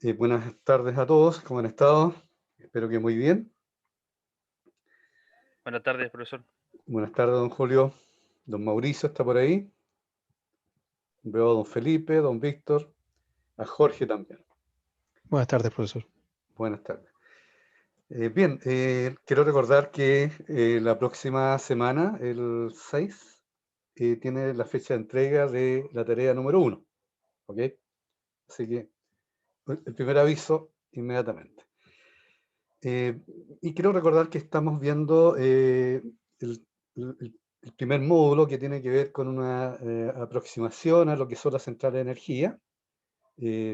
Buenas tardes a todos, ¿cómo han estado? Espero que muy bien. Buenas tardes, profesor. Buenas tardes, don Julio. Don Mauricio está por ahí. Veo a don Felipe, don Víctor, a Jorge también. Buenas tardes, profesor. Buenas tardes. Bien, quiero recordar que la próxima semana, el 6, tiene la fecha de entrega de la tarea número 1. ¿Ok? Así que el primer aviso inmediatamente. Y quiero recordar que estamos viendo el primer módulo que tiene que ver con una aproximación a lo que son las centrales de energía,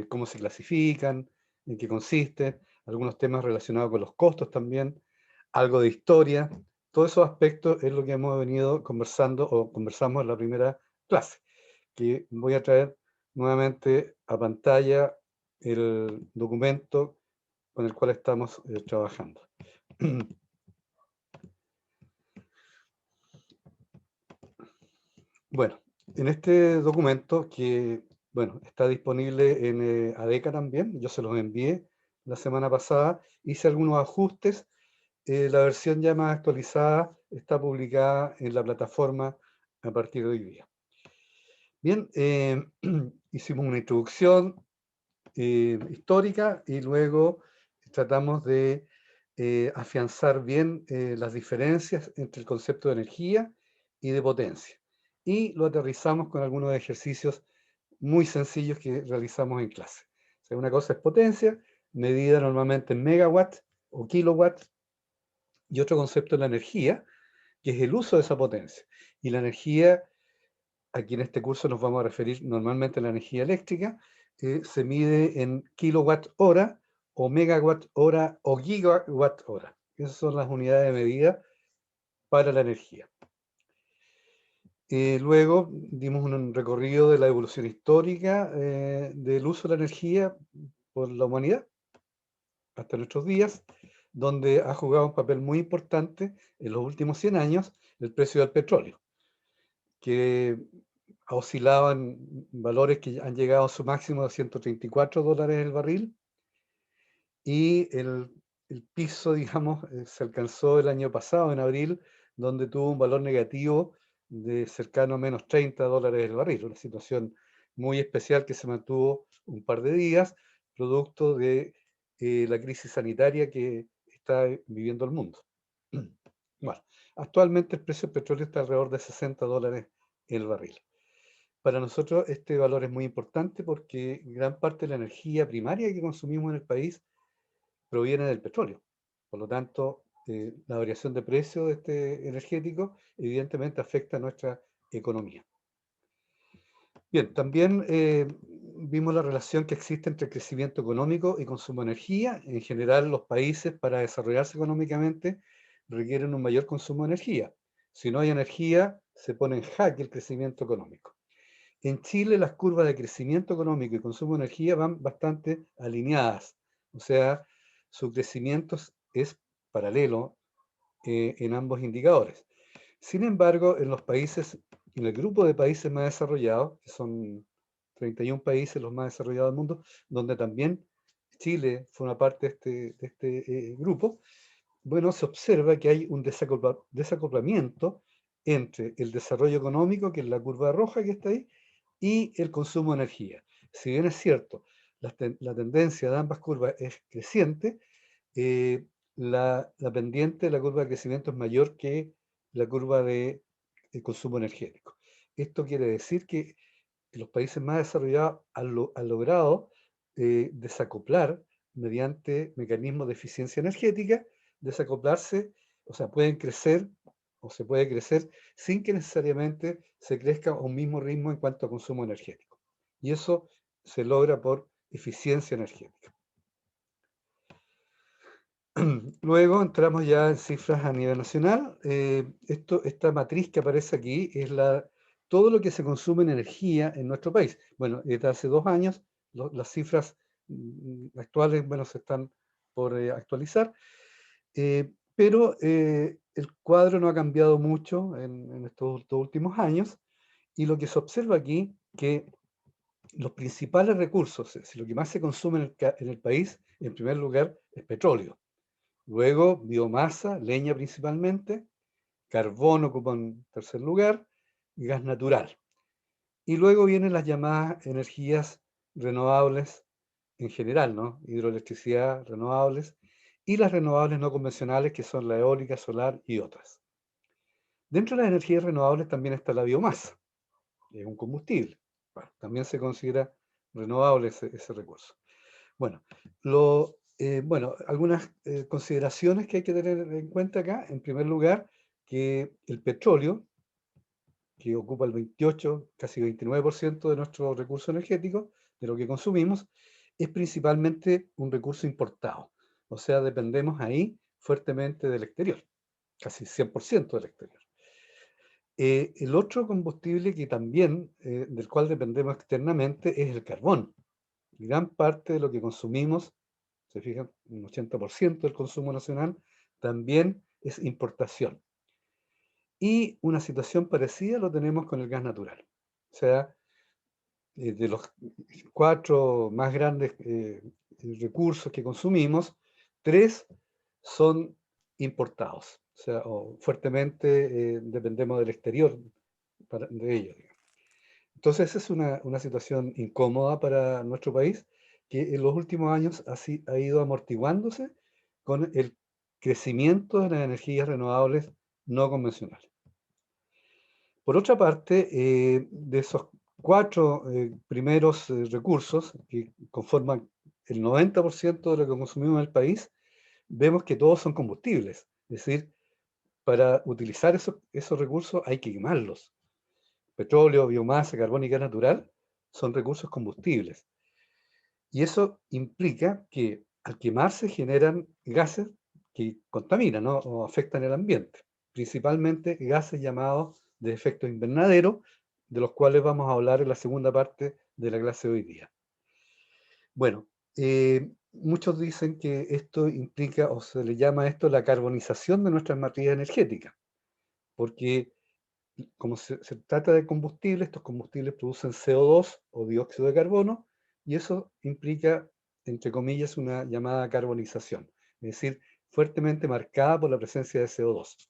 cómo se clasifican, en qué consisten, algunos temas relacionados con los costos también, algo de historia. Todos esos aspectos es lo que hemos venido conversando o conversamos en la primera clase, que voy a traer nuevamente a pantalla el documento con el cual estamos trabajando. Bueno, en este documento que, bueno, está disponible en ADECA también, yo se los envié la semana pasada, hice algunos ajustes, la versión ya más actualizada está publicada en la plataforma a partir de hoy día. Bien, hicimos una introducción histórica y luego tratamos de afianzar bien las diferencias entre el concepto de energía y de potencia. Y lo aterrizamos con algunos ejercicios muy sencillos que realizamos en clase. O sea, una cosa es potencia, medida normalmente en megawatt o kilowatt, y otro concepto es la energía, que es el uso de esa potencia. Y la energía, aquí en este curso nos vamos a referir normalmente a la energía eléctrica, se mide en kilowatt hora o megawatt hora o gigawatt hora. Esas son las unidades de medida para la energía. Luego dimos un recorrido de la evolución histórica del uso de la energía por la humanidad hasta nuestros días, donde ha jugado un papel muy importante en los últimos 100 años el precio del petróleo, que ha oscilado en valores que han llegado a su máximo de $134 el barril, y el piso, digamos, se alcanzó el año pasado, en abril, donde tuvo un valor negativo de cercano a menos $30 el barril, una situación muy especial que se mantuvo un par de días, producto de la crisis sanitaria que está viviendo el mundo. Bueno, actualmente el precio del petróleo está alrededor de $60 el barril. Para nosotros este valor es muy importante porque gran parte de la energía primaria que consumimos en el país proviene del petróleo. Por lo tanto, la variación de precio de este energético evidentemente afecta a nuestra economía. Bien, también vimos la relación que existe entre crecimiento económico y consumo de energía. En general, los países para desarrollarse económicamente requieren un mayor consumo de energía. Si no hay energía, se pone en jaque el crecimiento económico. En Chile las curvas de crecimiento económico y consumo de energía van bastante alineadas, o sea, su crecimiento es paralelo en ambos indicadores. Sin embargo, en los países, en el grupo de países más desarrollados, que son 31 países los más desarrollados del mundo, donde también Chile fue una parte de este grupo, bueno, se observa que hay un desacoplamiento entre el desarrollo económico, que es la curva roja que está ahí, y el consumo de energía. Si bien es cierto, la tendencia de ambas curvas es creciente, la pendiente de la curva de crecimiento es mayor que la curva de consumo energético. Esto quiere decir que los países más desarrollados han logrado desacoplar mediante mecanismos de eficiencia energética, desacoplarse, o sea, pueden crecer o se puede crecer sin que necesariamente se crezca a un mismo ritmo en cuanto a consumo energético. Y eso se logra por eficiencia energética. Luego entramos ya en cifras a nivel nacional. Esta matriz que aparece aquí es todo lo que se consume en energía en nuestro país. Bueno, desde hace 2 años las cifras actuales, bueno, se están por actualizar, pero el cuadro no ha cambiado mucho en estos 2 últimos años, y lo que se observa aquí que los principales recursos, si lo que más se consume en el país, en primer lugar, es petróleo. Luego, biomasa, leña principalmente, carbón ocupa en tercer lugar, y gas natural. Y luego vienen las llamadas energías renovables en general, ¿no? Hidroelectricidad, renovables, y las renovables no convencionales, que son la eólica, solar y otras. Dentro de las energías renovables también está la biomasa, que es un combustible. Bueno, también se considera renovable ese recurso. Bueno, algunas consideraciones que hay que tener en cuenta acá. En primer lugar, que el petróleo, que ocupa el 28, casi 29% de nuestro recurso energético, de lo que consumimos, es principalmente un recurso importado. O sea, dependemos ahí fuertemente del exterior, casi 100% del exterior. El otro combustible que también, del cual dependemos externamente, es el carbón. Gran parte de lo que consumimos, se fijan, un 80% del consumo nacional, también es importación. Y una situación parecida lo tenemos con el gas natural. O sea, de los 4 más grandes recursos que consumimos, 3 son importados. O sea, fuertemente dependemos del exterior de ellos. Entonces, esa es una situación incómoda para nuestro país, que en los últimos años ha ido amortiguándose con el crecimiento de las energías renovables no convencionales. Por otra parte, de esos 4 primeros recursos que conforman el 90% de lo que consumimos en el país, vemos que todos son combustibles. Es decir, para utilizar esos recursos hay que quemarlos. Petróleo, biomasa, carbón y gas natural son recursos combustibles. Y eso implica que al quemarse generan gases que contaminan, ¿no? O afectan el ambiente, principalmente gases llamados de efecto invernadero, de los cuales vamos a hablar en la segunda parte de la clase de hoy día. Bueno, muchos dicen que esto implica, o se le llama a esto, la carbonización de nuestras matrices energéticas, porque como se trata de combustible, estos combustibles producen CO2 o dióxido de carbono, y eso implica, entre comillas, una llamada carbonización, es decir, fuertemente marcada por la presencia de CO2.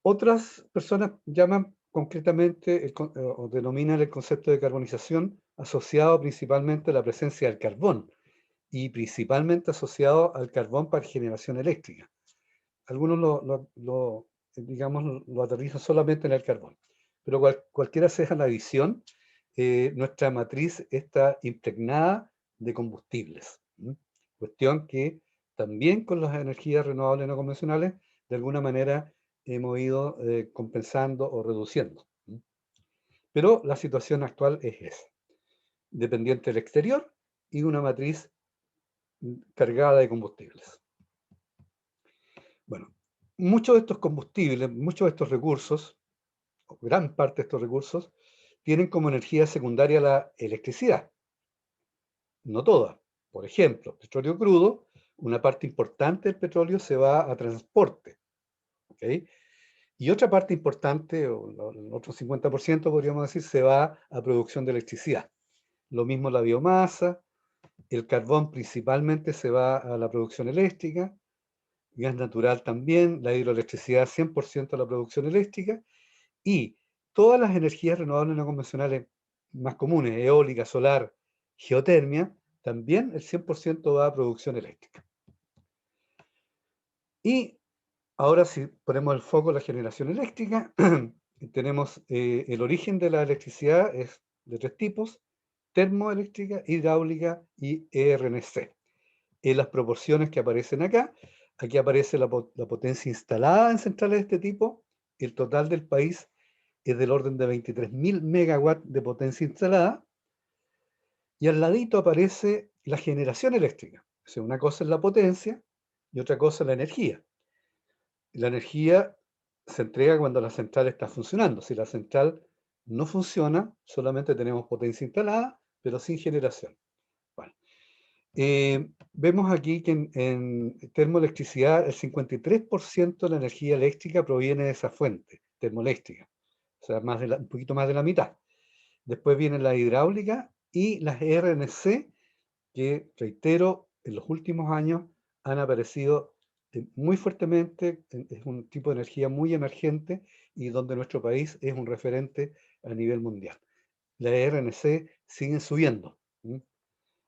Otras personas llaman concretamente o denominan el concepto de carbonización asociado principalmente a la presencia del carbón y principalmente asociado al carbón para generación eléctrica. Algunos digamos, lo aterrizan solamente en el carbón. Pero cualquiera sea la visión, nuestra matriz está impregnada de combustibles. Cuestión que también con las energías renovables no convencionales, de alguna manera hemos ido compensando o reduciendo. Pero la situación actual es esa, dependiente del exterior y una matriz cargada de combustibles. Bueno, muchos de estos combustibles, muchos de estos recursos, o gran parte de estos recursos, tienen como energía secundaria la electricidad. No toda. Por ejemplo, petróleo crudo, una parte importante del petróleo se va a transporte. ¿Okay? Y otra parte importante, o el otro 50% podríamos decir, se va a producción de electricidad. Lo mismo la biomasa, el carbón principalmente se va a la producción eléctrica, gas natural también, la hidroelectricidad 100% a la producción eléctrica, y todas las energías renovables no convencionales más comunes, eólica, solar, geotermia, también el 100% va a producción eléctrica. Y ahora si ponemos el foco en la generación eléctrica, tenemos el origen de la electricidad es de 3 tipos, termoeléctrica, hidráulica y ERNC. En las proporciones que aparecen acá, aquí aparece la potencia instalada en centrales de este tipo, el total del país es del orden de 23.000 megawatts de potencia instalada, y al ladito aparece la generación eléctrica. O sea, una cosa es la potencia y otra cosa es la energía. La energía se entrega cuando la central está funcionando. Si la central no funciona, solamente tenemos potencia instalada, pero sin generación. Bueno, vemos aquí que en termoelectricidad el 53% de la energía eléctrica proviene de esa fuente termoeléctrica, o sea, un poquito más de la mitad. Después viene la hidráulica y las RNC, que, reitero, en los últimos años han aparecido muy fuertemente. Es un tipo de energía muy emergente y donde nuestro país es un referente a nivel mundial. Las RNC siguen subiendo.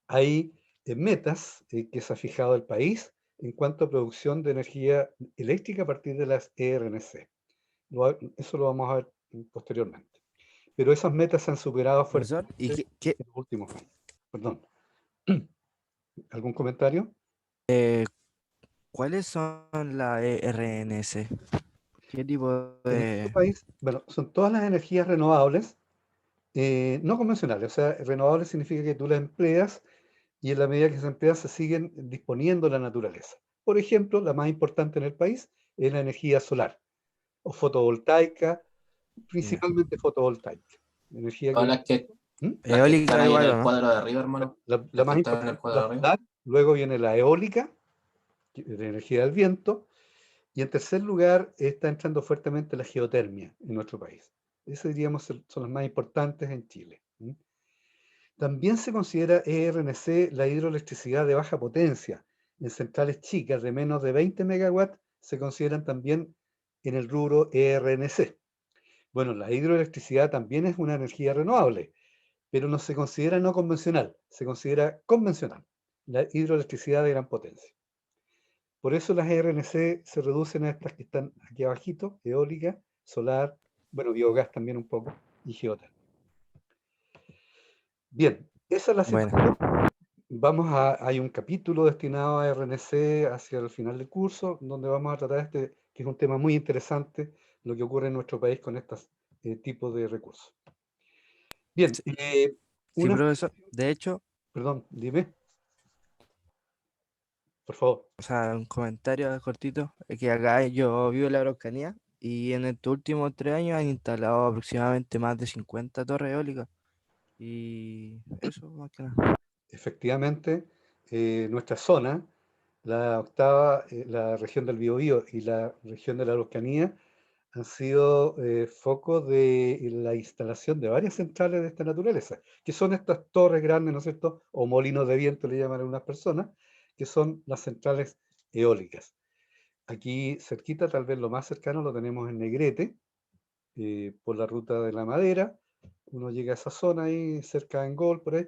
Hay metas que se ha fijado el país en cuanto a producción de energía eléctrica a partir de las RNC. Eso lo vamos a ver posteriormente. Pero esas metas se han superado Profesor, fuertemente ¿y en los últimos años. Perdón. ¿Algún comentario? cuáles son las RNC? ¿Qué tipo En nuestro de...? país, bueno, son todas las energías renovables, no convencionales. O sea, renovables significa que tú las empleas y en la medida que se emplean se siguen disponiendo en la naturaleza. Por ejemplo, la más importante en el país es la energía solar o fotovoltaica, Ya. principalmente fotovoltaica. Energía Todas que... ¿Mm? las que están Eólica ahí en igual, ¿o el no? cuadro de arriba, hermano. La Las que más están en el importante es cuadro la de arriba. solar, luego viene la eólica, que es la energía del viento, y en tercer lugar está entrando fuertemente la geotermia en nuestro país. Esas diríamos son las más importantes en Chile. También se considera ERNC la hidroelectricidad de baja potencia. En centrales chicas de menos de 20 megawatts se consideran también en el rubro ERNC. Bueno, la hidroelectricidad también es una energía renovable, pero no se considera no convencional, se considera convencional, la hidroelectricidad de gran potencia. Por eso las RNC se reducen a estas que están aquí abajito: eólica, solar, bueno, biogás también un poco, y geotérmica. Bien, esa es la Bueno, situación. Hay un capítulo destinado a RNC hacia el final del curso, donde vamos a tratar este, que es un tema muy interesante, lo que ocurre en nuestro país con estos tipos de recursos. Bien, sí, sí, una... profesor. De hecho, Perdón, dime, por favor. o sea, un comentario cortito, es que acá yo vivo en la Araucanía y en estos últimos 3 años han instalado aproximadamente más de 50 torres eólicas. Y eso, más que nada. Efectivamente, nuestra zona, la octava, la región del Biobío y la región de la Araucanía, han sido focos de la instalación de varias centrales de esta naturaleza, que son estas torres grandes, ¿no es cierto?, o molinos de viento, le llaman algunas personas, que son las centrales eólicas. Aquí cerquita, tal vez lo más cercano, lo tenemos en Negrete, por la ruta de la Madera. Uno llega a esa zona ahí, cerca de Engol, por ahí,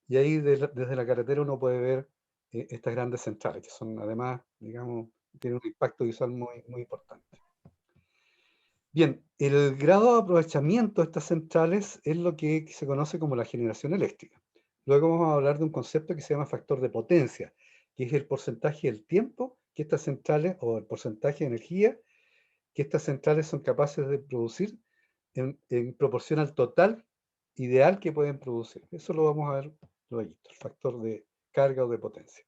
y ahí desde la carretera uno puede ver estas grandes centrales, que son además, digamos, tienen un impacto visual muy, muy importante. Bien, el grado de aprovechamiento de estas centrales es lo que se conoce como la generación eléctrica. Luego vamos a hablar de un concepto que se llama factor de potencia, que es el porcentaje del tiempo que estas centrales, o el porcentaje de energía que estas centrales son capaces de producir en proporción al total ideal que pueden producir. Eso lo vamos a ver luego, el factor de carga o de potencia.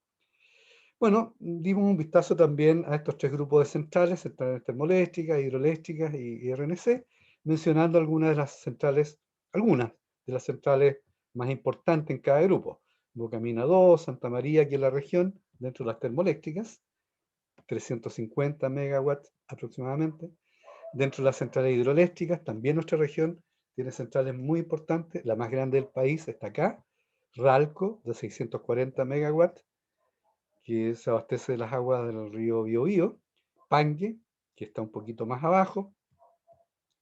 Bueno, dimos un vistazo también a estos tres grupos de centrales: centrales termoeléctricas, hidroeléctricas y RNC, mencionando algunas de las centrales más importantes en cada grupo. Bocamina 2, Santa María, aquí en la región, dentro de las termoeléctricas, 350 megawatts aproximadamente. Dentro de las centrales hidroeléctricas, también nuestra región tiene centrales muy importantes. La más grande del país está acá, Ralco, de 640 megawatts, que se abastece de las aguas del río Biobío. Pangue, que está un poquito más abajo,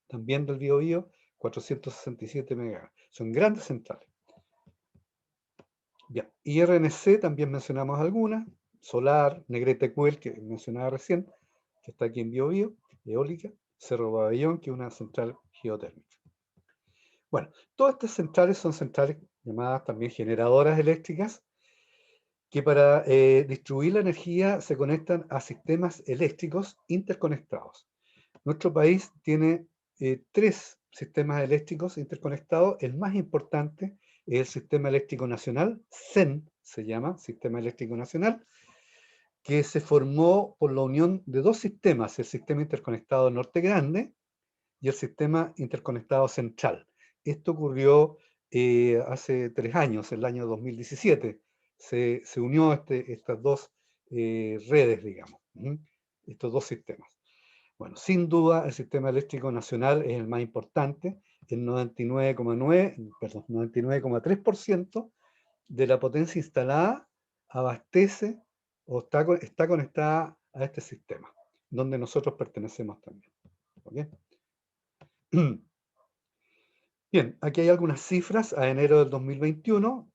también del Biobío, 467 megawatts. Son grandes centrales. Bien, y RNC también mencionamos algunas: Solar, Negrete Cuel, que mencionaba recién, que está aquí en Biobío, eólica; Cerro Pabellón, que es una central geotérmica. Bueno, todas estas centrales son centrales llamadas también generadoras eléctricas, que para distribuir la energía se conectan a sistemas eléctricos interconectados. Nuestro país tiene 3 sistemas eléctricos interconectados. El más importante es el Sistema Eléctrico Nacional, SEN se llama, Sistema Eléctrico Nacional, que se formó por la unión de 2 sistemas: el Sistema Interconectado Norte Grande y el Sistema Interconectado Central. Esto ocurrió hace 3 años, el año 2017. Se unió estas dos redes, digamos, estos dos sistemas. Bueno, sin duda el Sistema Eléctrico Nacional es el más importante. el 99,3% de la potencia instalada abastece o está conectada a este sistema, donde nosotros pertenecemos también. ¿Ok? Bien, aquí hay algunas cifras a enero del 2021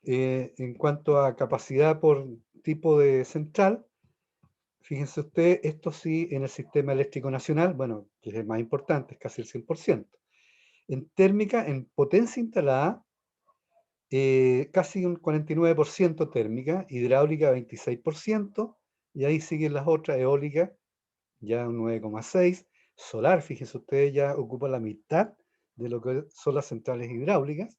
en cuanto a capacidad por tipo de central. Fíjense usted, esto sí en el sistema eléctrico nacional, bueno, que es el más importante, es casi el 100%. En térmica, en potencia instalada, casi un 49% térmica, hidráulica 26%, y ahí siguen las otras, eólica ya un 9,6%, solar, fíjense ustedes, ya ocupa la mitad de lo que son las centrales hidráulicas,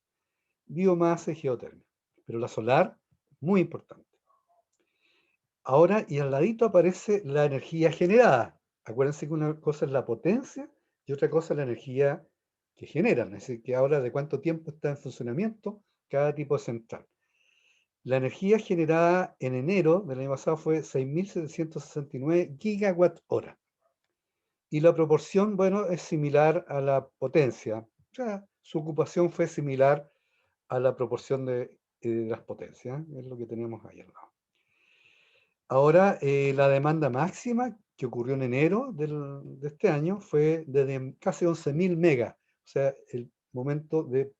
biomasa y geotérmica. Pero la solar, muy importante. Ahora, y al ladito aparece la energía generada. Acuérdense que una cosa es la potencia y otra cosa es la energía que generan. Es decir, que habla de cuánto tiempo está en funcionamiento cada tipo de central. La energía generada en enero del año pasado fue 6.769 gigawatt hora. Y la proporción, bueno, es similar a la potencia. O sea, su ocupación fue similar a la proporción de las potencias. Es lo que tenemos ahí al lado. Ahora, la demanda máxima que ocurrió en enero de este año fue de casi 11.000 megas. O sea, el momento de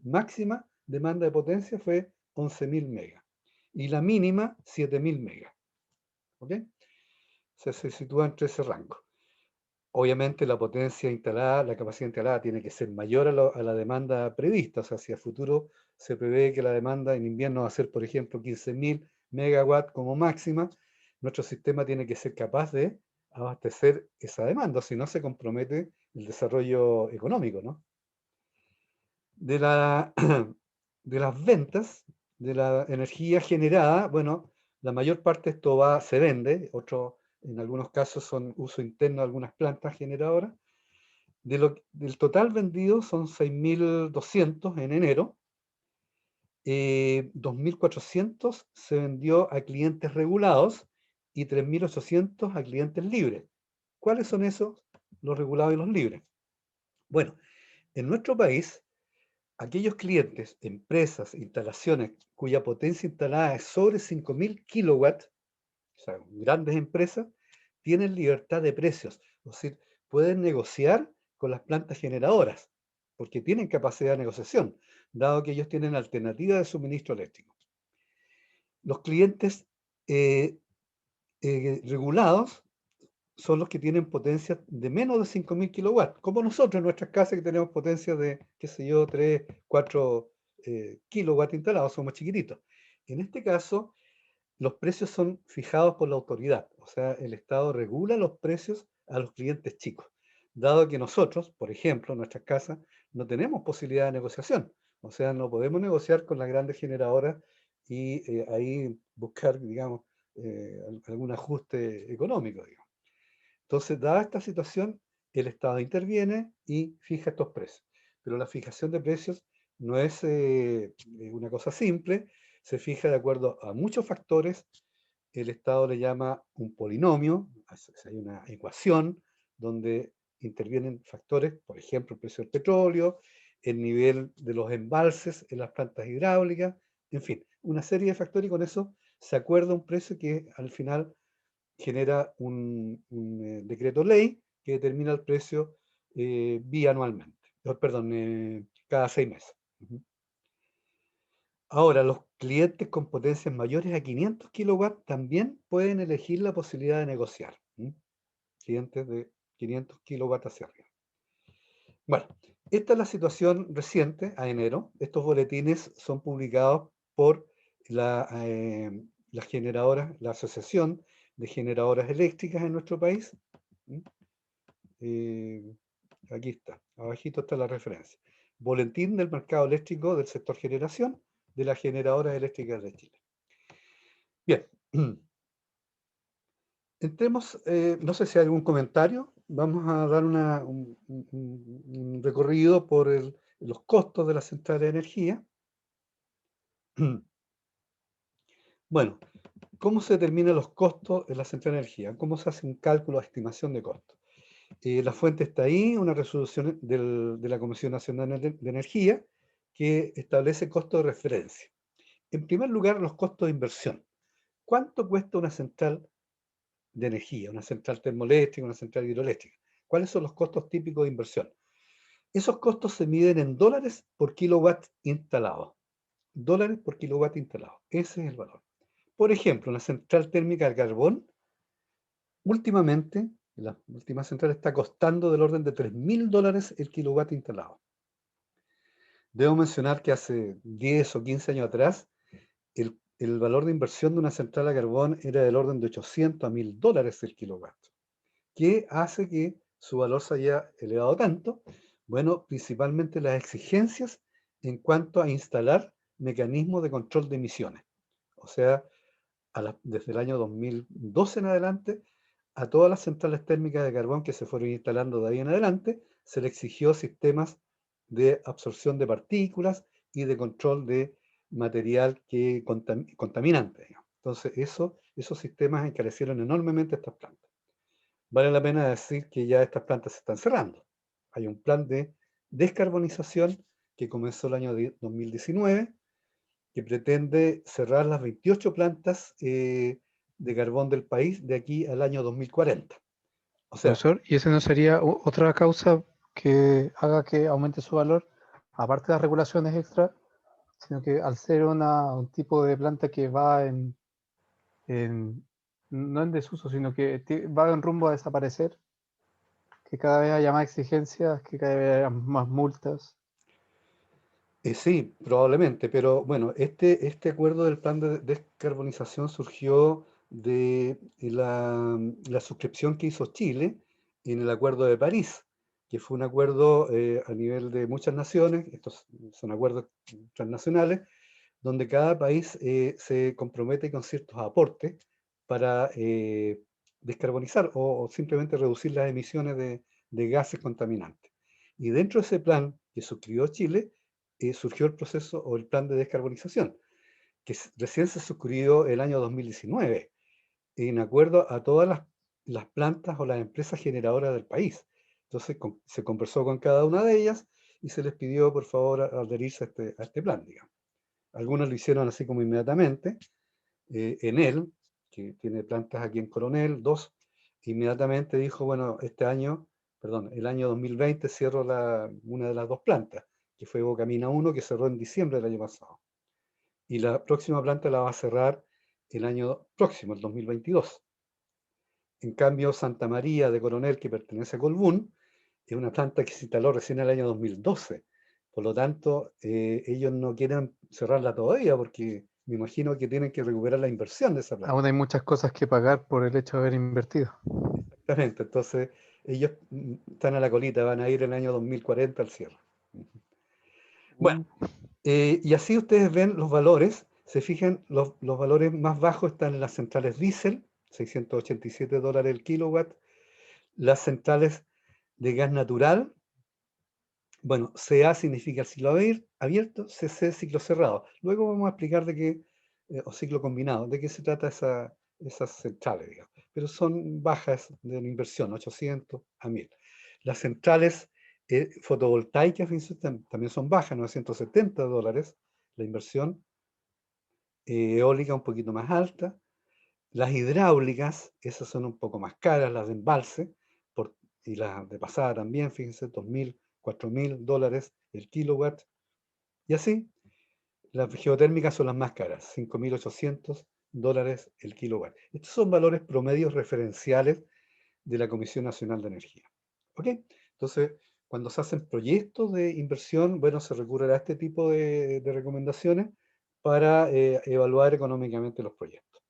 máxima demanda de potencia fue 11.000 megas. Y la mínima, 7.000 megas. ¿Ok? Se sitúa entre ese rango. Obviamente la potencia instalada, la capacidad instalada tiene que ser mayor a la demanda prevista. O sea, si a futuro se prevé que la demanda en invierno va a ser, por ejemplo, 15.000 megawatts como máxima, nuestro sistema tiene que ser capaz de abastecer esa demanda, si no se compromete el desarrollo económico, ¿no? De las ventas, de la energía generada, bueno, la mayor parte de esto se vende, en algunos casos son uso interno de algunas plantas generadoras. Del total vendido son 6.200 en enero, 2.400 se vendió a clientes regulados y 3.800 a clientes libres. ¿Cuáles son esos? Los regulados y los libres. Bueno, en nuestro país, aquellos clientes, empresas, instalaciones cuya potencia instalada es sobre 5.000 kilowatts, o sea, grandes empresas, tienen libertad de precios, es decir, pueden negociar con las plantas generadoras, porque tienen capacidad de negociación, dado que ellos tienen alternativa de suministro eléctrico. Los clientes regulados son los que tienen potencia de menos de 5.000 kilowatts, como nosotros en nuestras casas que tenemos potencia de, qué sé yo, 3, 4 kilowatts instalados, somos chiquititos. En este caso, los precios son fijados por la autoridad, o sea, el Estado regula los precios a los clientes chicos, dado que nosotros, por ejemplo, en nuestras casas, no tenemos posibilidad de negociación, o sea, no podemos negociar con las grandes generadoras y ahí buscar, digamos, algún ajuste económico, digamos. Entonces, dada esta situación, el Estado interviene y fija estos precios. Pero la fijación de precios no es una cosa simple, se fija de acuerdo a muchos factores. El Estado le llama un polinomio, hay una ecuación donde intervienen factores, por ejemplo, el precio del petróleo, el nivel de los embalses en las plantas hidráulicas, en fin, una serie de factores y con eso se acuerda un precio que al final genera un decreto ley que determina el precio bianualmente, perdón, cada 6 meses. Ahora, los clientes con potencias mayores a 500 kilowatts también pueden elegir la posibilidad de negociar. Clientes de 500 kilowatts hacia arriba. Bueno, esta es la situación reciente, a enero. Estos boletines son publicados por las generadoras, la Asociación de Generadoras Eléctricas en nuestro país. Aquí está, abajito está la referencia. Boletín del mercado eléctrico del sector generación de las generadoras eléctricas de Chile. Bien. Entremos, no sé si hay algún comentario. Vamos a dar un recorrido por los costos de la central de energía. Bueno, ¿cómo se determinan los costos de la central de energía? ¿Cómo se hace un cálculo de estimación de costos? La fuente está ahí, una resolución de la Comisión Nacional de Energía que establece costos de referencia. En primer lugar, los costos de inversión. ¿Cuánto cuesta una central de energía, una central termoeléctrica, una central hidroeléctrica? ¿Cuáles son los costos típicos de inversión? Esos costos se miden en dólares por kilowatt instalado. Dólares por kilowatt instalado. Ese es el valor. Por ejemplo, una central térmica de carbón, últimamente, la última central está costando del orden de $3.000 el kilowatt instalado. Debo mencionar que hace 10 o 15 años atrás, el valor de inversión de una central a carbón era del orden de 800 a $1.000 el kilowatt. ¿Qué hace que su valor se haya elevado tanto? Bueno, principalmente las exigencias en cuanto a instalar mecanismos de control de emisiones. O sea, desde el año 2012 en adelante, a todas las centrales térmicas de carbón que se fueron instalando de ahí en adelante, se le exigió sistemas de absorción de partículas y de control de material que contaminante. Digamos. Entonces, esos sistemas encarecieron enormemente estas plantas. Vale la pena decir que ya estas plantas se están cerrando. Hay un plan de descarbonización que comenzó el año 2019, que pretende cerrar las 28 plantas de carbón del país de aquí al año 2040. O sea, Profesor, ¿y ese no sería otra causa que haga que aumente su valor, aparte de las regulaciones extra, sino que al ser un tipo de planta que va no en desuso, sino que va en rumbo a desaparecer, que cada vez haya más exigencias, que cada vez haya más multas? sí, probablemente, pero bueno, este acuerdo del plan de descarbonización surgió de la suscripción que hizo Chile en el Acuerdo de París, que fue un acuerdo a nivel de muchas naciones, estos son acuerdos transnacionales, donde cada país se compromete con ciertos aportes para descarbonizar o simplemente reducir las emisiones de gases contaminantes. Y dentro de ese plan que suscribió Chile, surgió el proceso o el plan de descarbonización, que recién se suscribió el año 2019, en acuerdo a todas las plantas o las empresas generadoras del país. Entonces se conversó con cada una de ellas y se les pidió, por favor, adherirse a este plan, digamos. Algunos lo hicieron así como inmediatamente. Enel, que tiene plantas aquí en Coronel, 2, inmediatamente dijo, bueno, el año 2020 cierro una de las 2 plantas, que fue Bocamina 1, que cerró en diciembre del año pasado. Y la próxima planta la va a cerrar el año próximo, el 2022. En cambio, Santa María de Coronel, que pertenece a Colbún, es una planta que se instaló recién en el año 2012. Por lo tanto, ellos no quieren cerrarla todavía porque me imagino que tienen que recuperar la inversión de esa planta. Aún hay muchas cosas que pagar por el hecho de haber invertido. Exactamente. Entonces, ellos están a la colita, van a ir el año 2040 al cierre. Bueno, y así ustedes ven los valores. Se fijan, los valores más bajos están en las centrales diésel, $687 el kilowatt. Las centrales de gas natural, bueno, CA significa ciclo abierto, CC ciclo cerrado. Luego vamos a explicar o ciclo combinado, de qué se trata esas centrales, digamos. Pero son bajas de la inversión, 800 a 1000. Las centrales fotovoltaicas también son bajas, $970 la inversión. Eólica un poquito más alta. Las hidráulicas, esas son un poco más caras, las de embalse, y las de pasada también, fíjense, $2.000, $4.000 el kilowatt. Y así, las geotérmicas son las más caras, $5.800 el kilowatt. Estos son valores promedios referenciales de la Comisión Nacional de Energía. ¿Ok? Entonces, cuando se hacen proyectos de inversión, bueno, se recurre a este tipo de recomendaciones para evaluar económicamente los proyectos.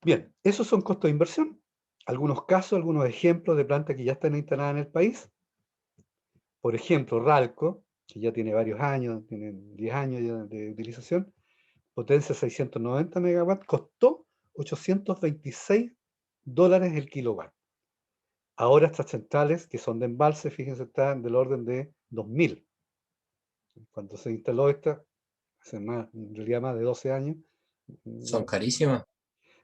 Bien, esos son costos de inversión. Algunos casos, algunos ejemplos de plantas que ya están instaladas en el país. Por ejemplo, Ralco, que ya tiene varios años, tiene 10 años ya de utilización, potencia 690 megawatts, costó $826 el kilowatt. Ahora estas centrales, que son de embalse, fíjense, están del orden de 2.000. Cuando se instaló esta, hace en realidad más de 12 años. Son carísimas.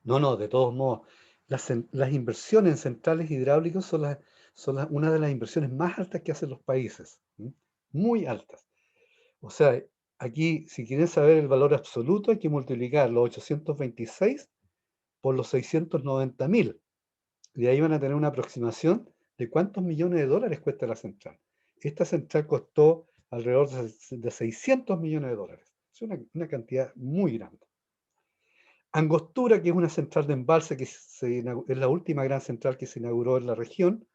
No, de todos modos. las inversiones en centrales hidráulicas son una de las inversiones más altas que hacen los países. Muy altas. O sea, aquí, si quieren saber el valor absoluto, hay que multiplicar los 826 por los 690.000. Y ahí van a tener una aproximación de cuántos millones de dólares cuesta la central. Esta central costó alrededor de 600 millones de dólares. Es una cantidad muy grande. Angostura, que es una central de embalse que es la última gran central que se inauguró en la región.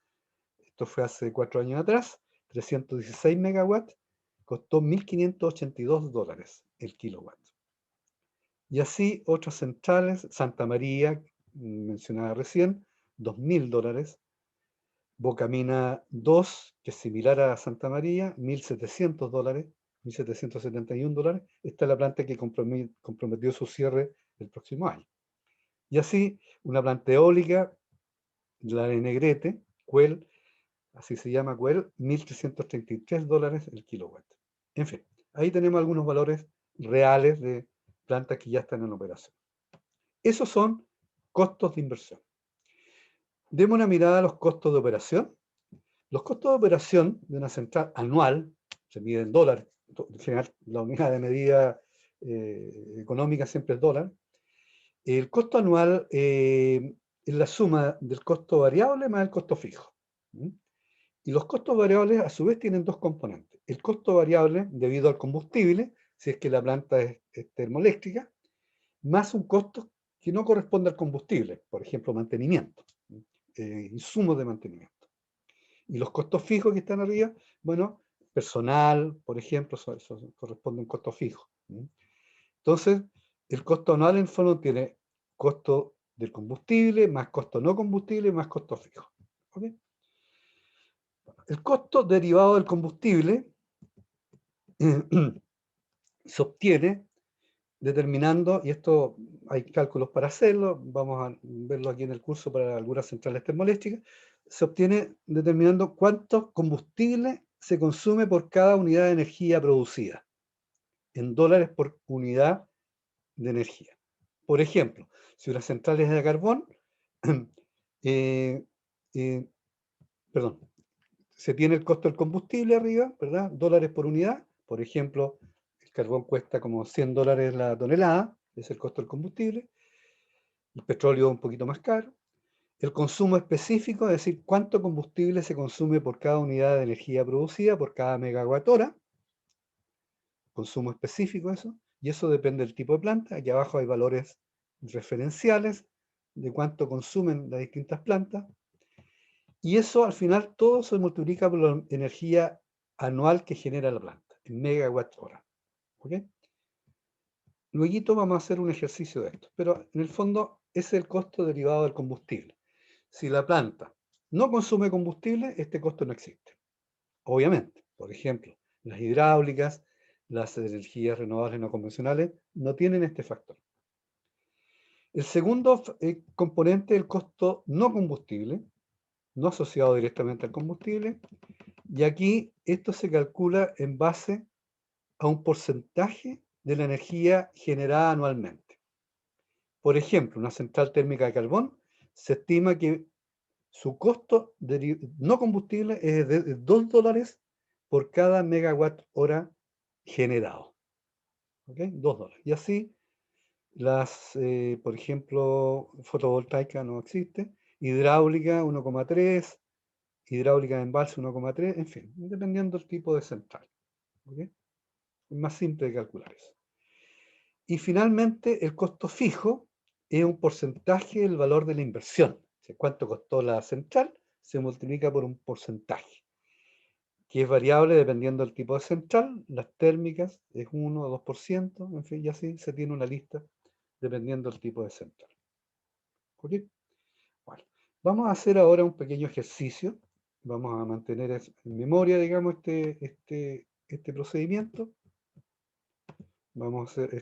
Esto fue hace 4 años atrás. 316 megawatts. Costó 1.582 dólares el kilowatt. Y así otras centrales. Santa María, mencionada recién, 2.000 dólares. Bocamina 2, que es similar a Santa María, 1.700 dólares, 1.771 dólares. Esta es la planta que comprometió su cierre el próximo año. Y así, una planta eólica, la de Negrete, Cuel, así se llama Cuel, 1.333 dólares el kilowatt. En fin, ahí tenemos algunos valores reales de plantas que ya están en operación. Esos son costos de inversión. Demos una mirada a los costos de operación. Los costos de operación de una central anual, se mide en dólares, en general la unidad de medida económica siempre es dólar. El costo anual es la suma del costo variable más el costo fijo. Y los costos variables a su vez tienen dos componentes. El costo variable debido al combustible, si es que la planta es termoeléctrica, más un costo que no corresponde al combustible, por ejemplo, mantenimiento, insumos de mantenimiento. Y los costos fijos que están arriba, bueno, personal, por ejemplo, eso corresponde a un costo fijo. Entonces, el costo anual en el fondo tiene costo del combustible, más costo no combustible, más costo fijo. ¿Okay? El costo derivado del combustible se obtiene determinando, y esto hay cálculos para hacerlo, vamos a verlo aquí en el curso para algunas centrales termoeléctricas, se obtiene determinando cuánto combustible se consume por cada unidad de energía producida, en dólares por unidad de energía. Por ejemplo, si una central es de carbón, perdón, se tiene el costo del combustible arriba, ¿verdad? Dólares por unidad. Por ejemplo, el carbón cuesta como 100 dólares la tonelada, es el costo del combustible. El petróleo un poquito más caro. El consumo específico, es decir, cuánto combustible se consume por cada unidad de energía producida, por cada megawatt hora. Consumo específico eso. Y eso depende del tipo de planta. Aquí abajo hay valores referenciales de cuánto consumen las distintas plantas. Y eso al final todo se multiplica por la energía anual que genera la planta, en megawatt hora. ¿Ok? Luego vamos a hacer un ejercicio de esto, pero en el fondo es el costo derivado del combustible. Si la planta no consume combustible, este costo no existe. Obviamente, por ejemplo, las hidráulicas, las energías renovables no convencionales no tienen este factor. El segundo componente es el costo no combustible, no asociado directamente al combustible, y aquí esto se calcula en base a un porcentaje de la energía generada anualmente. Por ejemplo, una central térmica de carbón se estima que su costo no combustible es de 2 dólares por cada megawatt hora generado. ¿Ok? 2 dólares. Y así, por ejemplo, fotovoltaica no existe, hidráulica 1,3, hidráulica de embalse 1,3, en fin, dependiendo del tipo de central. ¿Okay? Es más simple de calcular eso. Y finalmente, el costo fijo es un porcentaje del valor de la inversión. O sea, cuánto costó la central se multiplica por un porcentaje, que es variable dependiendo del tipo de central. Las térmicas es 1 o 2%, en fin, y así se tiene una lista dependiendo del tipo de central. ¿Ok? Bueno, vamos a hacer ahora un pequeño ejercicio. Vamos a mantener en memoria, digamos, este procedimiento. Vamos a hacer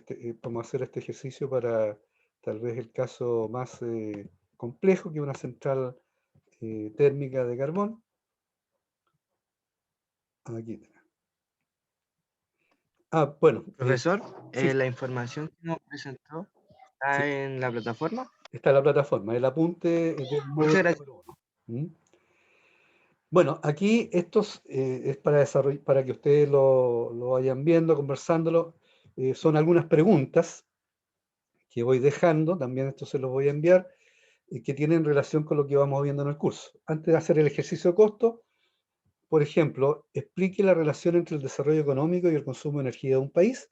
este ejercicio para tal vez el caso más complejo, que una central térmica de carbón. Aquí tenemos. Bueno. Profesor, Sí, la información que nos presentó está sí. en la plataforma. Está en la plataforma. El apunte es del módulo Muchas gracias. número 1. Bueno, aquí estos es para que ustedes lo vayan viendo, conversándolo. Son algunas preguntas que voy dejando, también esto se los voy a enviar, que tienen relación con lo que vamos viendo en el curso. Antes de hacer el ejercicio de costo, por ejemplo, explique la relación entre el desarrollo económico y el consumo de energía de un país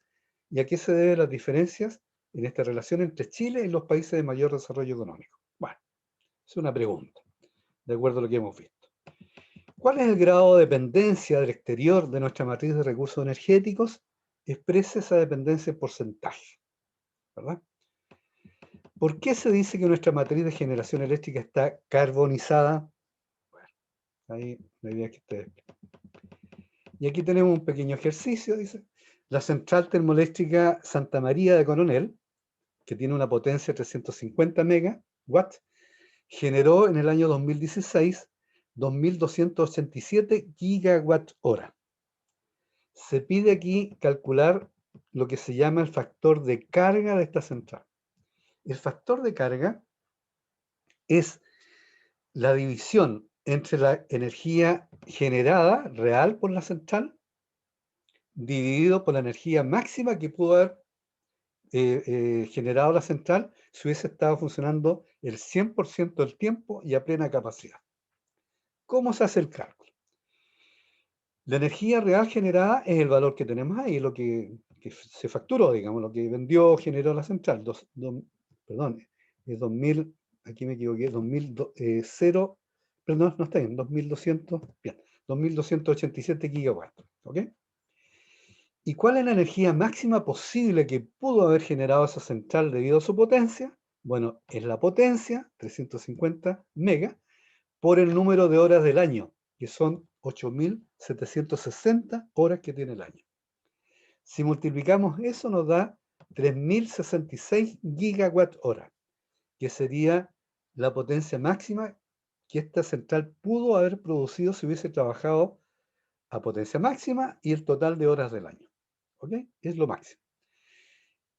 y a qué se deben las diferencias en esta relación entre Chile y los países de mayor desarrollo económico. Bueno, es una pregunta, de acuerdo a lo que hemos visto. ¿Cuál es el grado de dependencia del exterior de nuestra matriz de recursos energéticos? Exprese esa dependencia en porcentaje, ¿verdad? ¿Por qué se dice que nuestra matriz de generación eléctrica está carbonizada? Bueno, ahí la idea es que ustedes... Y aquí tenemos un pequeño ejercicio, dice. La central termoeléctrica Santa María de Coronel, que tiene una potencia de 350 megawatts, generó en el año 2016 2.287 gigawatt hora. Se pide aquí calcular lo que se llama el factor de carga de esta central. El factor de carga es la división entre la energía generada real por la central dividido por la energía máxima que pudo haber generado la central si hubiese estado funcionando el 100% del tiempo y a plena capacidad. ¿Cómo se hace el cálculo? La energía real generada es el valor que tenemos ahí, lo que se facturó, digamos, lo que vendió, generó la central. Perdón, es 2000, aquí me equivoqué, 2000, perdón, no está bien, 2200, bien, 2287 gigawatts, ¿ok? ¿Y cuál es la energía máxima posible que pudo haber generado esa central debido a su potencia? Bueno, es la potencia, 350 megas, por el número de horas del año, que son 8.760 horas que tiene el año. Si multiplicamos eso nos da 3.066 gigawatt hora, que sería la potencia máxima que esta central pudo haber producido si hubiese trabajado a potencia máxima y el total de horas del año. ¿Ok? Es lo máximo.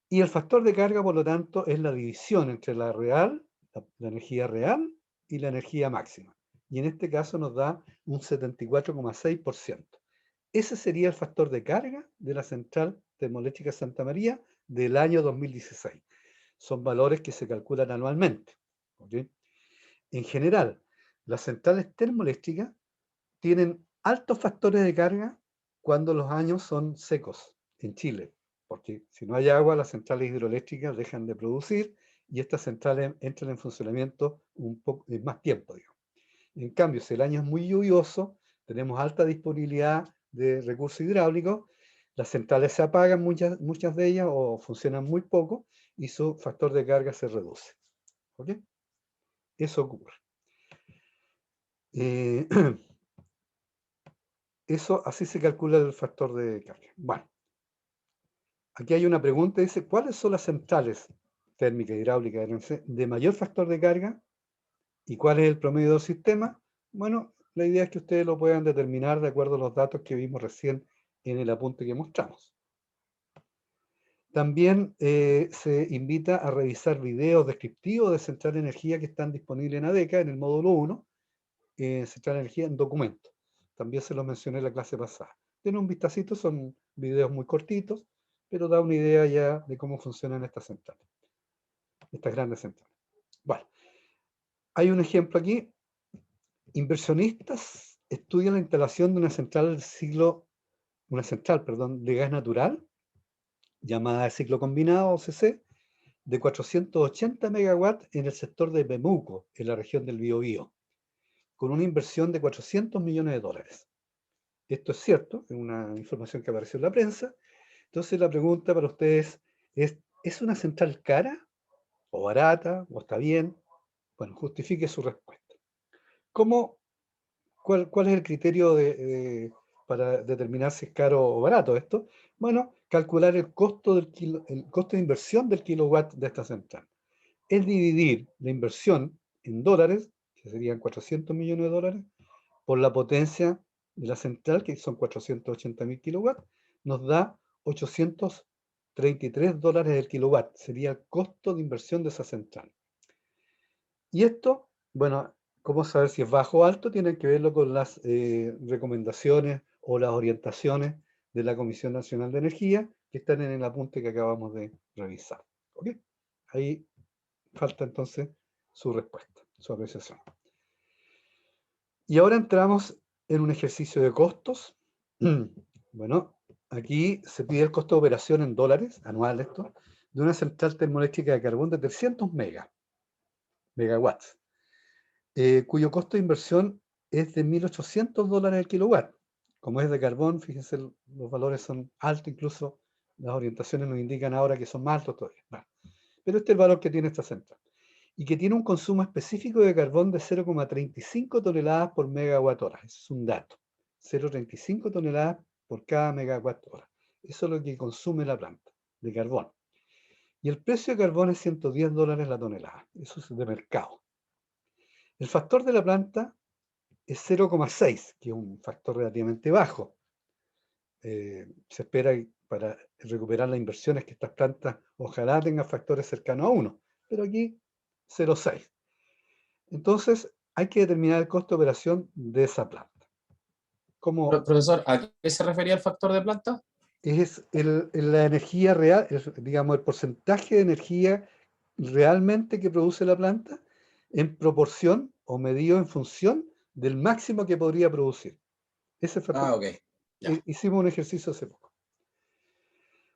Y el factor de carga, por lo tanto, es la división entre la real, la energía real y la energía máxima. Y en este caso nos da un 74,6%. Ese sería el factor de carga de la central termoeléctrica Santa María del año 2016. Son valores que se calculan anualmente. ¿Okay? En general, las centrales termoeléctricas tienen altos factores de carga cuando los años son secos en Chile, porque si no hay agua, las centrales hidroeléctricas dejan de producir y estas centrales entran en funcionamiento un poco más tiempo, digamos. En cambio, si el año es muy lluvioso, tenemos alta disponibilidad de recursos hidráulicos, las centrales se apagan, muchas de ellas, o funcionan muy poco, y su factor de carga se reduce. ¿Ok? Eso ocurre. Eso, así se calcula el factor de carga. Bueno, aquí hay una pregunta, dice, ¿cuáles son las centrales térmicas, hidráulicas, de mayor factor de carga? ¿Y cuál es el promedio del sistema? Bueno, la idea es que ustedes lo puedan determinar de acuerdo a los datos que vimos recién en el apunte que mostramos. También se invita a revisar videos descriptivos de Central de Energía que están disponibles en ADECA, en el módulo 1, Central de Energía en documento. También se los mencioné en la clase pasada. Den un vistacito, son videos muy cortitos, pero da una idea ya de cómo funcionan estas centrales, estas grandes centrales. Bueno, hay un ejemplo aquí. Inversionistas estudian la instalación de una central de gas natural, llamada de ciclo combinado, OCC, de 480 megawatts en el sector de Pemuco, en la región del Biobío, con una inversión de 400 millones de dólares. Esto es cierto, es una información que apareció en la prensa. Entonces la pregunta para ustedes ¿es una central cara o barata o está bien? Bueno, justifique su respuesta. ¿Cuál es el criterio para determinar si es caro o barato esto? Bueno, calcular el costo de inversión del kilowatt de esta central. Es dividir la inversión en dólares, que serían 400 millones de dólares, por la potencia de la central, que son 480.000 kilowatts, nos da 833 dólares el kilowatt. Sería el costo de inversión de esa central. Y esto, bueno, ¿cómo saber si es bajo o alto? Tienen que verlo con las recomendaciones o las orientaciones de la Comisión Nacional de Energía que están en el apunte que acabamos de revisar. ¿Ok? Ahí falta entonces su respuesta, su apreciación. Y ahora entramos en un ejercicio de costos. Bueno, aquí se pide el costo de operación en dólares, anual esto, de una central termoeléctrica de carbón de 300 megawatts, cuyo costo de inversión es de $1.800 el kilowatt. Como es de carbón, fíjense, los valores son altos, incluso las orientaciones nos indican ahora que son más altos todavía. Bueno, pero este es el valor que tiene esta central. Y que tiene un consumo específico de carbón de 0,35 toneladas por megawatt hora. Ese es un dato. 0,35 toneladas por cada megawatt hora. Eso es lo que consume la planta de carbón. Y el precio de carbón es $110 la tonelada. Eso es de mercado. El factor de la planta es 0,6, que es un factor relativamente bajo. Se espera para recuperar las inversiones que estas plantas ojalá tengan factores cercanos a 1, pero aquí 0,6. Entonces hay que determinar el costo de operación de esa planta. Como Profesor, ¿a qué se refería el factor de planta? es la energía real, digamos, el porcentaje de energía realmente que produce la planta en proporción o medido en función del máximo que podría producir. Ese factor. Ah, ok. Ya. Hicimos un ejercicio hace poco.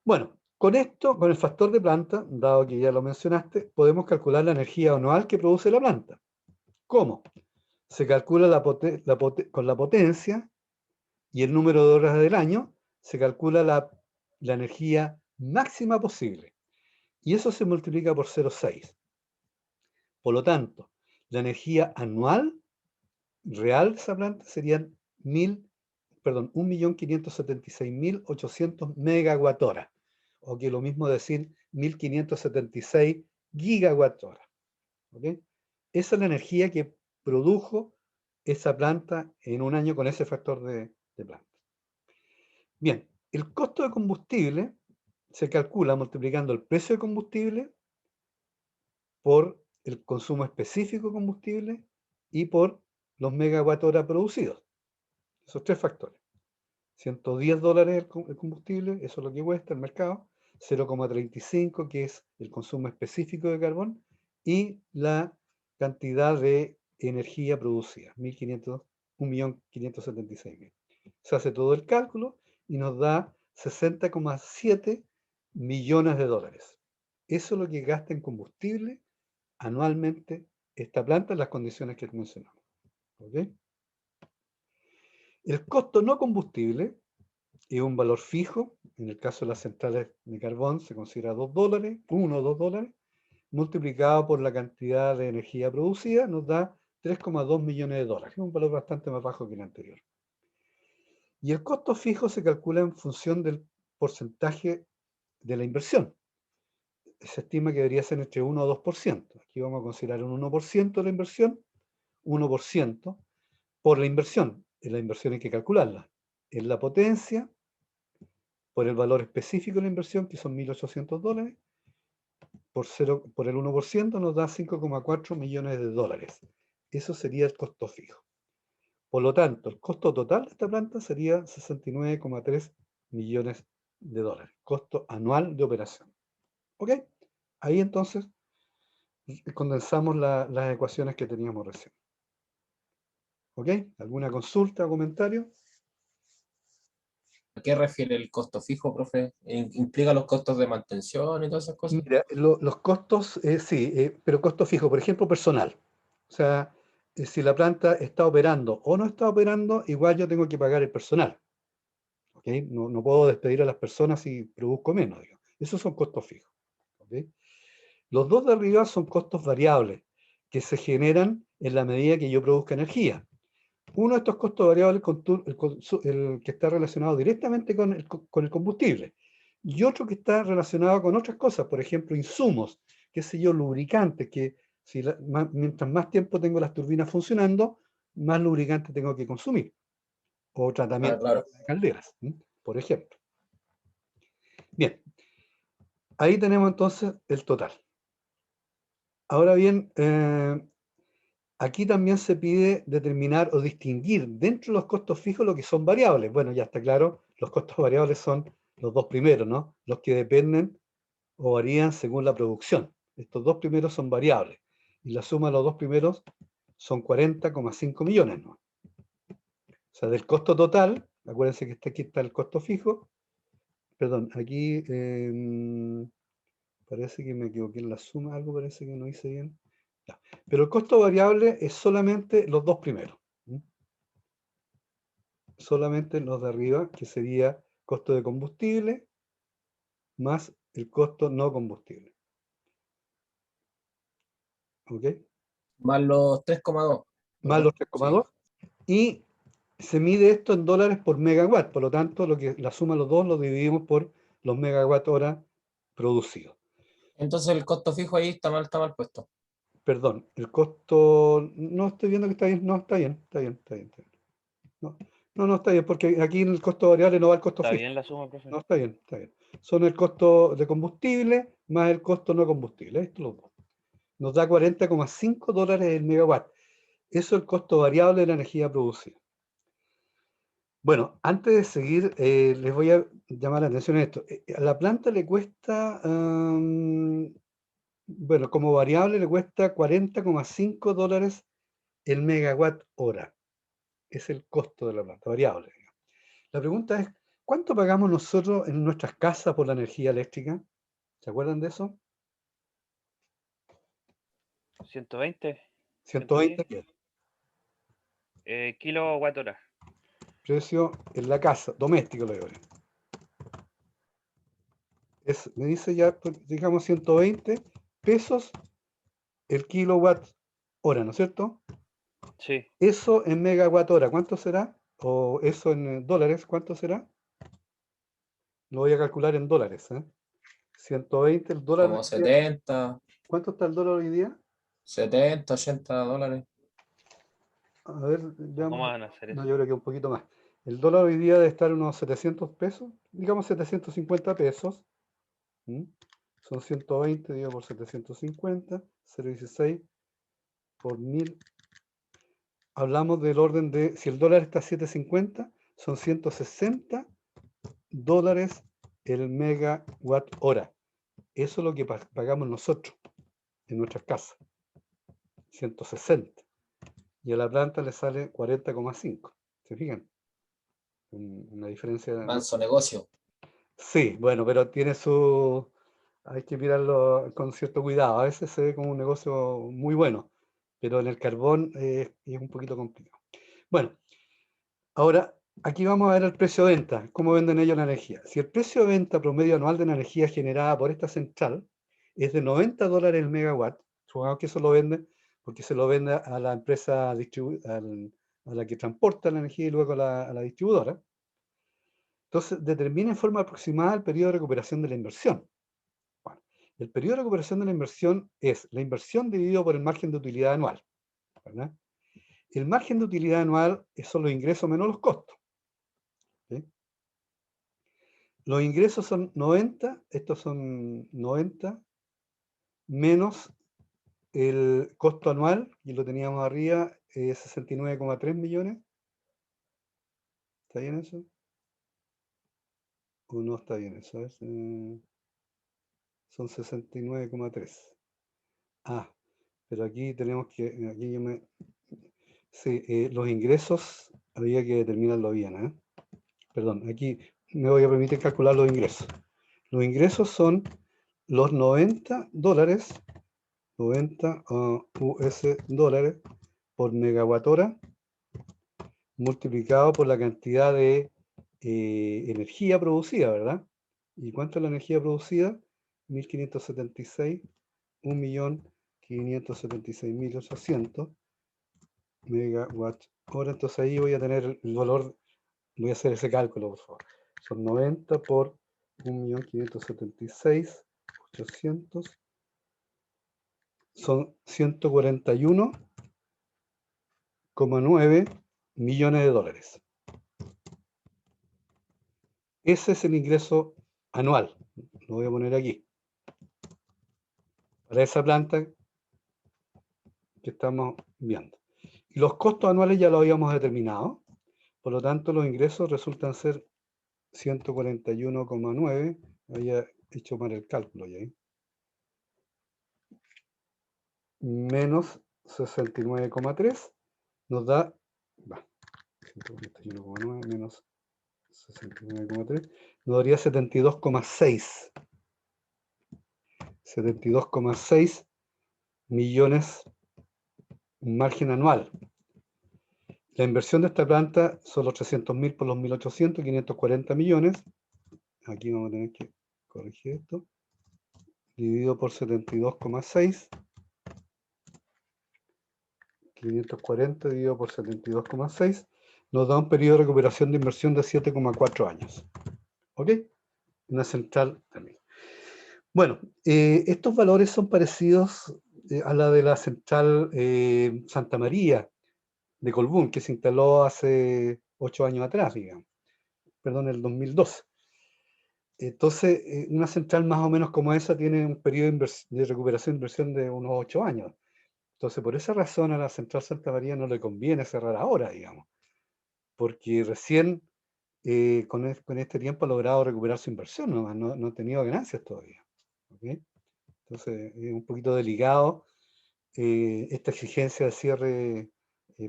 Bueno, con esto, con el factor de planta, dado que ya lo mencionaste, podemos calcular la energía anual que produce la planta. ¿Cómo? Se calcula con la potencia y el número de horas del año, se calcula la energía máxima posible. Y eso se multiplica por 0,6. Por lo tanto, la energía anual real de esa planta serían 1.576.800 megawatt hora. O que lo mismo decir 1.576 gigawatt hora. ¿Okay? Esa es la energía que produjo esa planta en un año con ese factor de planta. Bien, el costo de combustible se calcula multiplicando el precio de combustible por el consumo específico de combustible y por los megawatt hora producidos. Esos tres factores. $110 el combustible, eso es lo que cuesta el mercado, 0,35 que es el consumo específico de carbón y la cantidad de energía producida, 1.576.000. Se hace todo el cálculo y nos da 60,7 millones de dólares. Eso es lo que gasta en combustible anualmente esta planta en las condiciones que mencionamos. ¿Okay? El costo no combustible es un valor fijo. En el caso de las centrales de carbón se considera $2, 1 o 2 dólares, multiplicado por la cantidad de energía producida, nos da 3,2 millones de dólares. Es un valor bastante más bajo que el anterior. Y el costo fijo se calcula en función del porcentaje de la inversión. Se estima que debería ser entre 1 o 2%. Aquí vamos a considerar un 1% de la inversión, 1% por la inversión. La inversión hay que calcularla. En la potencia, por el valor específico de la inversión, que son $1.800, por el 1% nos da 5,4 millones de dólares. Eso sería el costo fijo. Por lo tanto, el costo total de esta planta sería 69,3 millones de dólares. Costo anual de operación. ¿Ok? Ahí entonces condensamos las ecuaciones que teníamos recién. ¿Ok? ¿Alguna consulta o comentario? ¿A qué refiere el costo fijo, profe? ¿Implica los costos de mantención y todas esas cosas? Mira, los costos, sí, pero costo fijo, por ejemplo, personal. O sea, si la planta está operando o no está operando, igual yo tengo que pagar el personal. ¿Ok? No puedo despedir a las personas si produzco menos, digamos. Esos son costos fijos. ¿Ok? Los dos de arriba son costos variables que se generan en la medida que yo produzca energía. Uno de estos costos variables es el que está relacionado directamente con el combustible. Y otro que está relacionado con otras cosas, por ejemplo, insumos, qué sé yo, lubricantes, que mientras más tiempo tengo las turbinas funcionando, más lubricante tengo que consumir. O tratamiento claro. de calderas, por ejemplo. Bien, ahí tenemos entonces el total. Ahora bien, Aquí también se pide determinar o distinguir dentro de los costos fijos lo que son variables. Bueno, ya está claro, los costos variables son los dos primeros, ¿no? Los que dependen o varían según la producción. Estos dos primeros son variables. Y la suma de los dos primeros son 40,5 millones, ¿no? O sea, del costo total, acuérdense que aquí está el costo fijo. Perdón, aquí parece que me equivoqué en la suma, algo parece que no hice bien. Ya. Pero el costo variable es solamente los dos primeros. Solamente los de arriba, que sería costo de combustible más el costo no combustible. ¿Ok? Más los 3,2. Más los 3,2. Y se mide esto en dólares por megawatt. Por lo tanto, la suma de los dos lo dividimos por los megawatt hora producidos. Entonces el costo fijo ahí está mal puesto. Perdón, el costo, no estoy viendo que está bien, no, está bien, está bien, está bien, está bien. No, está bien, porque aquí en el costo variable no va el costo ¿Está fijo. bien la suma, profe? No, está bien, está bien. Son el costo de combustible más el costo no combustible, esto los dos. Nos da 40,5 dólares el megawatt. Eso es el costo variable de la energía producida. Bueno, antes de seguir, les voy a llamar la atención a esto. A la planta le cuesta, bueno, como variable le cuesta 40,5 dólares el megawatt hora. Es el costo de la planta, variable. La pregunta es, ¿cuánto pagamos nosotros en nuestras casas por la energía eléctrica? ¿Se acuerdan de eso? 120, 120 kilowatt hora. precio en la casa, doméstico lo digo. Me dice ya, digamos, 120 pesos el kilowatt hora, ¿no es cierto? Sí, Eso en megawatt hora, ¿cuánto será? O eso en dólares, ¿cuánto será? Lo voy a calcular en dólares. 120 el dólar. Como 70, ¿Cuánto está el dólar hoy día? 70, 80 dólares. A ver, ¿cómo veamos. van a hacer No, eso? yo creo que un poquito más. El dólar hoy día debe estar unos 700 pesos, digamos 750 pesos. Son 120 dividido por 750, 0,16 por 1000. Hablamos del orden de, si el dólar está a 7,50, son 160 dólares el megawatt hora. Eso es lo que pagamos nosotros en nuestras casas. 160. Y a la planta le sale 40,5. ¿Se fijan? Una diferencia. Manso negocio. Sí, bueno, pero tiene su... Hay que mirarlo con cierto cuidado. A veces se ve como un negocio muy bueno, pero en el carbón es un poquito complicado. Bueno, ahora aquí vamos a ver el precio de venta, cómo venden ellos la energía. Si el precio de venta promedio anual de la energía generada por esta central es de 90 dólares el megawatt, supongamos que eso lo vende porque se lo vende a la empresa, a la que transporta la energía y luego a la distribuidora. Entonces, determina en forma aproximada el periodo de recuperación de la inversión. Bueno, el periodo de recuperación de la inversión es la inversión dividido por el margen de utilidad anual, ¿verdad? El margen de utilidad anual son los ingresos menos los costos. ¿Sí? Los ingresos son 90, estos son 90 menos el costo anual, y lo teníamos arriba, 69,3 millones. ¿Está bien eso? ¿O no está bien eso? Son 69,3. Ah, pero aquí tenemos que, aquí yo me... Sí, los ingresos había que determinarlo bien, Perdón, aquí me voy a permitir calcular los ingresos. Los ingresos son los 90 dólares, 90 US dólares por megawatt hora, multiplicado por la cantidad de energía producida, ¿verdad? ¿Y cuánto es la energía producida? 1576, 1.576.800 megawatt hora. Entonces ahí voy a tener el valor, voy a hacer ese cálculo, por favor. Son 90 por 1.576.800, son 141,9 millones de dólares. Ese es el ingreso anual. Lo voy a poner aquí. Para esa planta que estamos viendo. Y los costos anuales ya lo habíamos determinado, por lo tanto los ingresos resultan ser 141,9, había hecho mal el cálculo ya, menos 69,3, nos da, 141,9 menos 69,3, nos daría 72,6. 72,6 millones margen anual. La inversión de esta planta son los 300.000 por los 1.800, 540 millones. Aquí vamos a tener que corregir esto. Dividido por 72,6. 540 dividido por 72,6 nos da un periodo de recuperación de inversión de 7,4 años. ¿Ok? Una central también. Bueno, estos valores son parecidos a la de la central Santa María de Colbún, que se instaló hace 8 años atrás, digamos. Perdón, el 2012. Entonces, una central más o menos como esa tiene un periodo de recuperación de inversión de unos 8 años. Entonces, por esa razón a la central Santa María no le conviene cerrar ahora, digamos, porque recién con este tiempo ha logrado recuperar su inversión, no ha tenido ganancias todavía. ¿Okay? Entonces, es un poquito delicado esta exigencia de cierre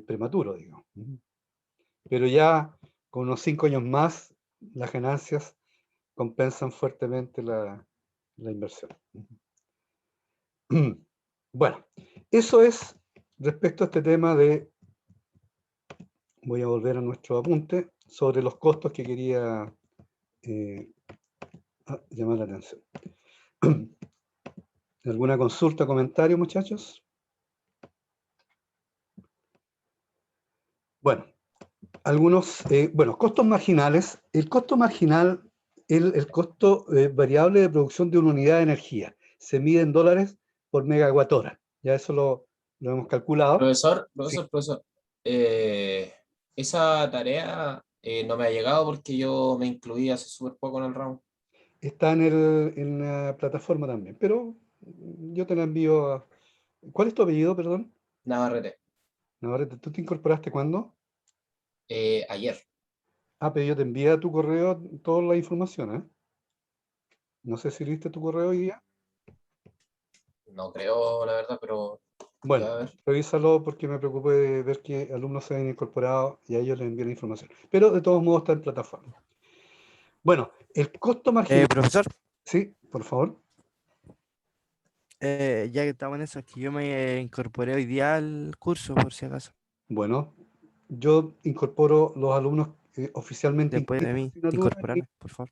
prematuro, digamos. Pero ya con unos 5 años más, las ganancias compensan fuertemente la inversión. Bueno, eso es respecto a este tema de, voy a volver a nuestro apunte, sobre los costos que quería llamar la atención. ¿Alguna consulta, comentario, muchachos? Bueno, algunos, costos marginales. El costo marginal, el costo variable de producción de una unidad de energía, se mide en dólares por megawatt hora. Ya eso lo hemos calculado. Profesor, Sí. esa tarea no me ha llegado porque yo me incluí hace súper poco en el ramo. Está en la plataforma también, pero yo te la envío a... ¿Cuál es tu apellido, perdón? Navarrete. Navarrete, ¿tú te incorporaste cuándo? Ayer. Ah, pero yo te envié a tu correo toda la información, ¿eh? No sé si viste tu correo hoy día. No creo, la verdad, pero Bueno, ya a ver. revísalo porque me preocupé de ver que alumnos se han incorporado y a ellos les envío la información. Pero de todos modos está en plataforma. Bueno, el costo marginal... Profesor, Sí, por favor. ya que estamos en eso, es que yo me incorporé hoy día al curso, por si acaso, Bueno, yo incorporo los alumnos oficialmente después de inscritos en la mí, de asignatura y incorporarme, por favor.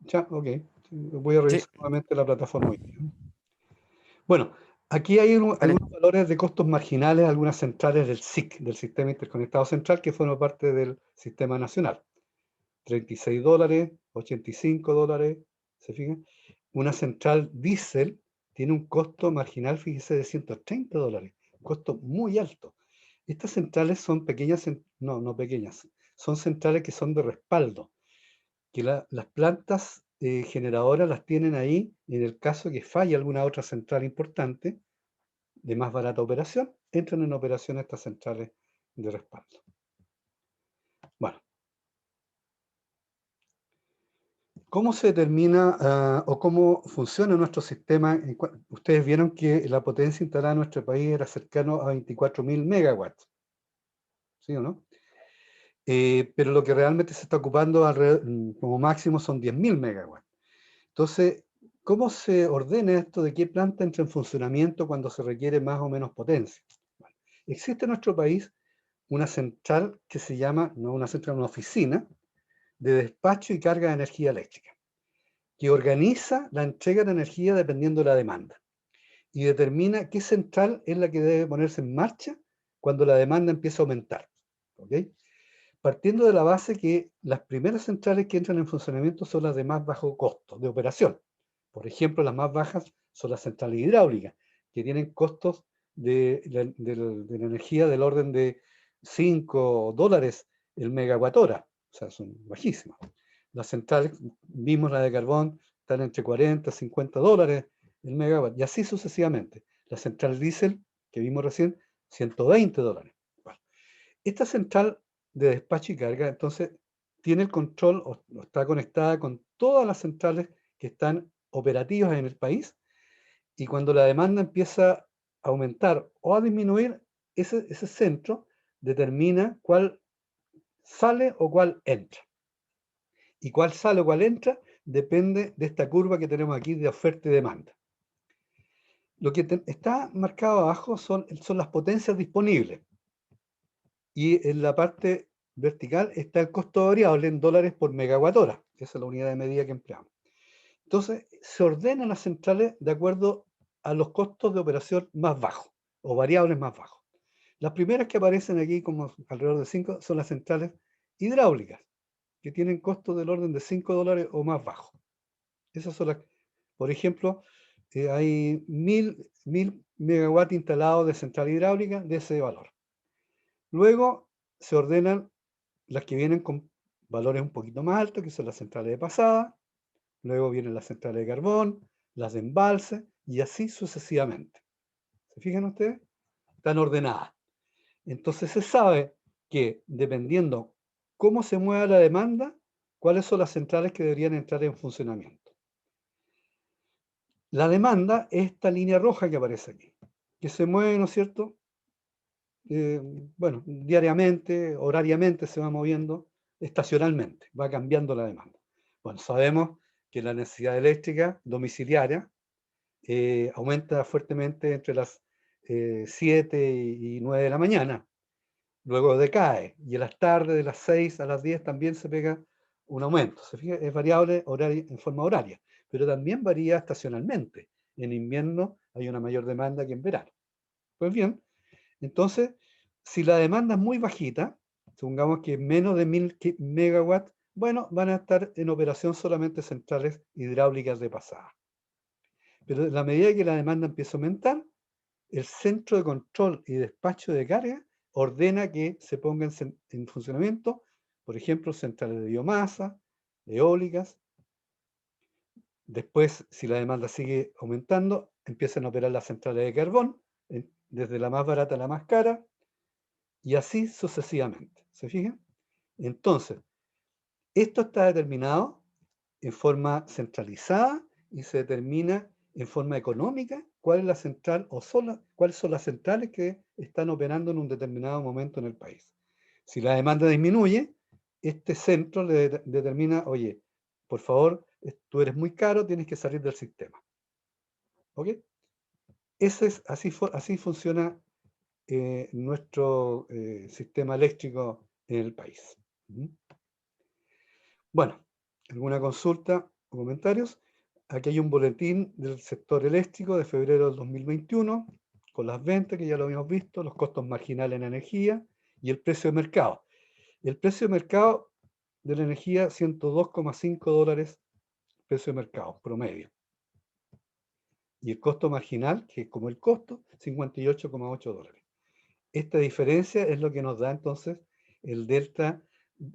ya, ok. Voy a Sí, revisar nuevamente la plataforma hoy día. Bueno, aquí hay vale. algunos valores de costos marginales, algunas centrales del SIC, del Sistema Interconectado Central, que forman parte del Sistema Nacional. $36, $85, ¿se fijan? Una central diésel tiene un costo marginal, fíjese, de $130, un costo muy alto. Estas centrales son pequeñas, no pequeñas, son centrales que son de respaldo, que las plantas generadoras las tienen ahí, en el caso que falle alguna otra central importante, de más barata operación, entran en operación estas centrales de respaldo. Bueno, ¿cómo se determina o cómo funciona nuestro sistema? Ustedes vieron que la potencia instalada en nuestro país era cercano a 24.000 megawatts, ¿sí o no? Pero lo que realmente se está ocupando como máximo son 10.000 megawatts. Entonces, ¿cómo se ordena esto de qué planta entra en funcionamiento cuando se requiere más o menos potencia? Bueno, existe en nuestro país una central que se llama, no una central, una oficina de despacho y carga de energía eléctrica, que organiza la entrega de energía dependiendo de la demanda y determina qué central es la que debe ponerse en marcha cuando la demanda empieza a aumentar. ¿Ok? Partiendo de la base que las primeras centrales que entran en funcionamiento son las de más bajo costo de operación. Por ejemplo, las más bajas son las centrales hidráulicas, que tienen costos de la energía del orden de $5 el megawatt hora, o sea, son bajísimas. Las centrales, vimos la de carbón, están entre 40 y $50 el megawatt, y así sucesivamente. La central diésel, que vimos recién, $120. Bueno, esta central de despacho y carga, entonces, tiene el control o está conectada con todas las centrales que están operativas en el país, y cuando la demanda empieza a aumentar o a disminuir, ese centro determina cuál sale o cuál entra. Y cuál sale o cuál entra depende de esta curva que tenemos aquí de oferta y demanda. Lo que está marcado abajo son las potencias disponibles. Y en la parte vertical está el costo variable en dólares por megawatt hora. Esa es la unidad de medida que empleamos. Entonces, se ordenan las centrales de acuerdo a los costos de operación más bajos o variables más bajos. Las primeras que aparecen aquí, como alrededor de 5, son las centrales hidráulicas, que tienen costos del orden de $5 o más bajos. Esas son las, por ejemplo, hay 1000 megawatts instalados de central hidráulica de ese valor. Luego se ordenan las que vienen con valores un poquito más altos, que son las centrales de pasada. Luego vienen las centrales de carbón, las de embalse, y así sucesivamente. ¿Se fijan ustedes? Están ordenadas. Entonces se sabe que dependiendo cómo se mueva la demanda, cuáles son las centrales que deberían entrar en funcionamiento. La demanda es esta línea roja que aparece aquí, que se mueve, ¿no es cierto? Bueno, diariamente, horariamente se va moviendo, estacionalmente, va cambiando la demanda. Bueno, sabemos que la necesidad eléctrica domiciliaria aumenta fuertemente entre las 7 y 9 de la mañana, luego decae, y en las tardes de las 6 a las 10 también se pega un aumento. ¿Se fija? Es variable en forma horaria, pero también varía estacionalmente. En invierno hay una mayor demanda que en verano. Pues bien, entonces, si la demanda es muy bajita, supongamos que menos de 1000 megawatts, bueno, van a estar en operación solamente centrales hidráulicas de pasada. Pero en la medida que la demanda empieza a aumentar, el centro de control y despacho de carga ordena que se pongan en funcionamiento, por ejemplo, centrales de biomasa, eólicas. Después, si la demanda sigue aumentando, empiezan a operar las centrales de carbón, desde la más barata a la más cara, y así sucesivamente. ¿Se fijan? Entonces, esto está determinado en forma centralizada y se determina en forma económica cuál es la central o cuáles son las centrales que están operando en un determinado momento en el país. Si la demanda disminuye, este centro le determina, oye, por favor, tú eres muy caro, tienes que salir del sistema. ¿Ok? Así funciona nuestro sistema eléctrico en el país. Bueno, ¿alguna consulta o comentarios? Aquí hay un boletín del sector eléctrico de febrero del 2021, con las ventas, que ya lo habíamos visto, los costos marginales en energía y el precio de mercado. El precio de mercado de la energía, $102,5, precio de mercado promedio. Y el costo marginal, que es como el costo, $58,8. Esta diferencia es lo que nos da entonces el delta,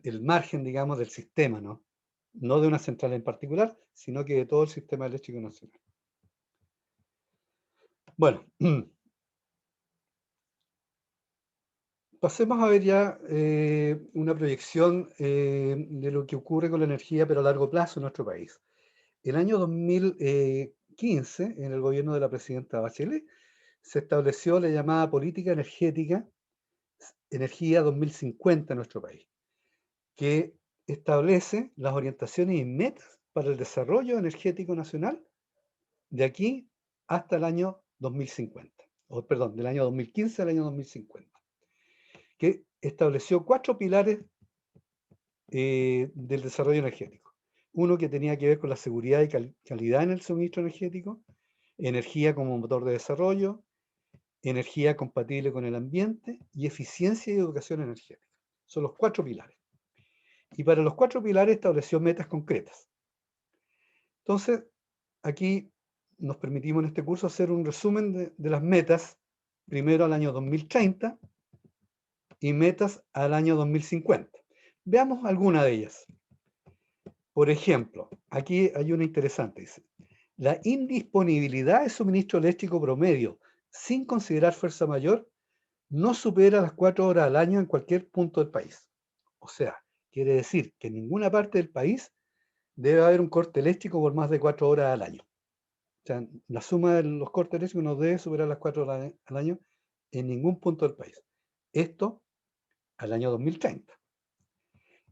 el margen, digamos, del sistema, ¿no? No de una central en particular, sino que de todo el sistema eléctrico nacional. Bueno, pasemos a ver ya una proyección de lo que ocurre con la energía, pero a largo plazo en nuestro país. El año 2015, en el gobierno de la presidenta Bachelet, se estableció la llamada política energética Energía 2050 en nuestro país, que establece las orientaciones y metas para el desarrollo energético nacional de aquí hasta el año 2050, o perdón, del año 2015 al año 2050, que estableció 4 pilares del desarrollo energético. Uno que tenía que ver con la seguridad y calidad en el suministro energético, energía como motor de desarrollo, energía compatible con el ambiente y eficiencia y educación energética. Son los 4 pilares. Y para los 4 pilares estableció metas concretas. Entonces, aquí nos permitimos en este curso hacer un resumen de las metas, primero al año 2030 y metas al año 2050. Veamos alguna de ellas. Por ejemplo, aquí hay una interesante, dice, la indisponibilidad de suministro eléctrico promedio, sin considerar fuerza mayor, no supera las 4 horas al año en cualquier punto del país. O sea, quiere decir que en ninguna parte del país debe haber un corte eléctrico por más de 4 horas al año. O sea, la suma de los cortes eléctricos no debe superar las 4 horas al año en ningún punto del país. Esto al año 2030.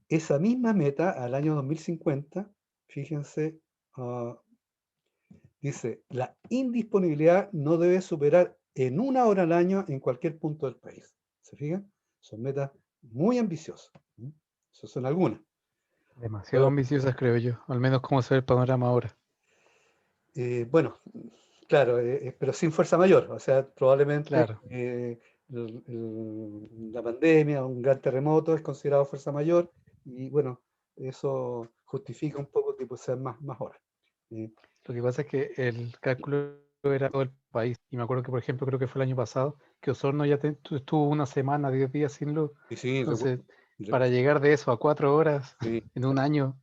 Esa misma meta al año 2050, fíjense, dice, la indisponibilidad no debe superar en 1 hora al año en cualquier punto del país. ¿Se fijan? Son metas muy ambiciosas. Esas son algunas. Demasiado ambiciosas, creo yo. Al menos como se ve el panorama ahora. Bueno, claro, pero sin fuerza mayor. O sea, probablemente Claro. la pandemia, un gran terremoto es considerado fuerza mayor y bueno, eso justifica un poco que pues, sean más horas. Lo que pasa es que el cálculo era todo el país. Y me acuerdo que, por ejemplo, creo que fue el año pasado, que Osorno ya estuvo una semana, 10 días sin luz. Y sí, Entonces, para llegar de eso a 4 horas sí. en un año,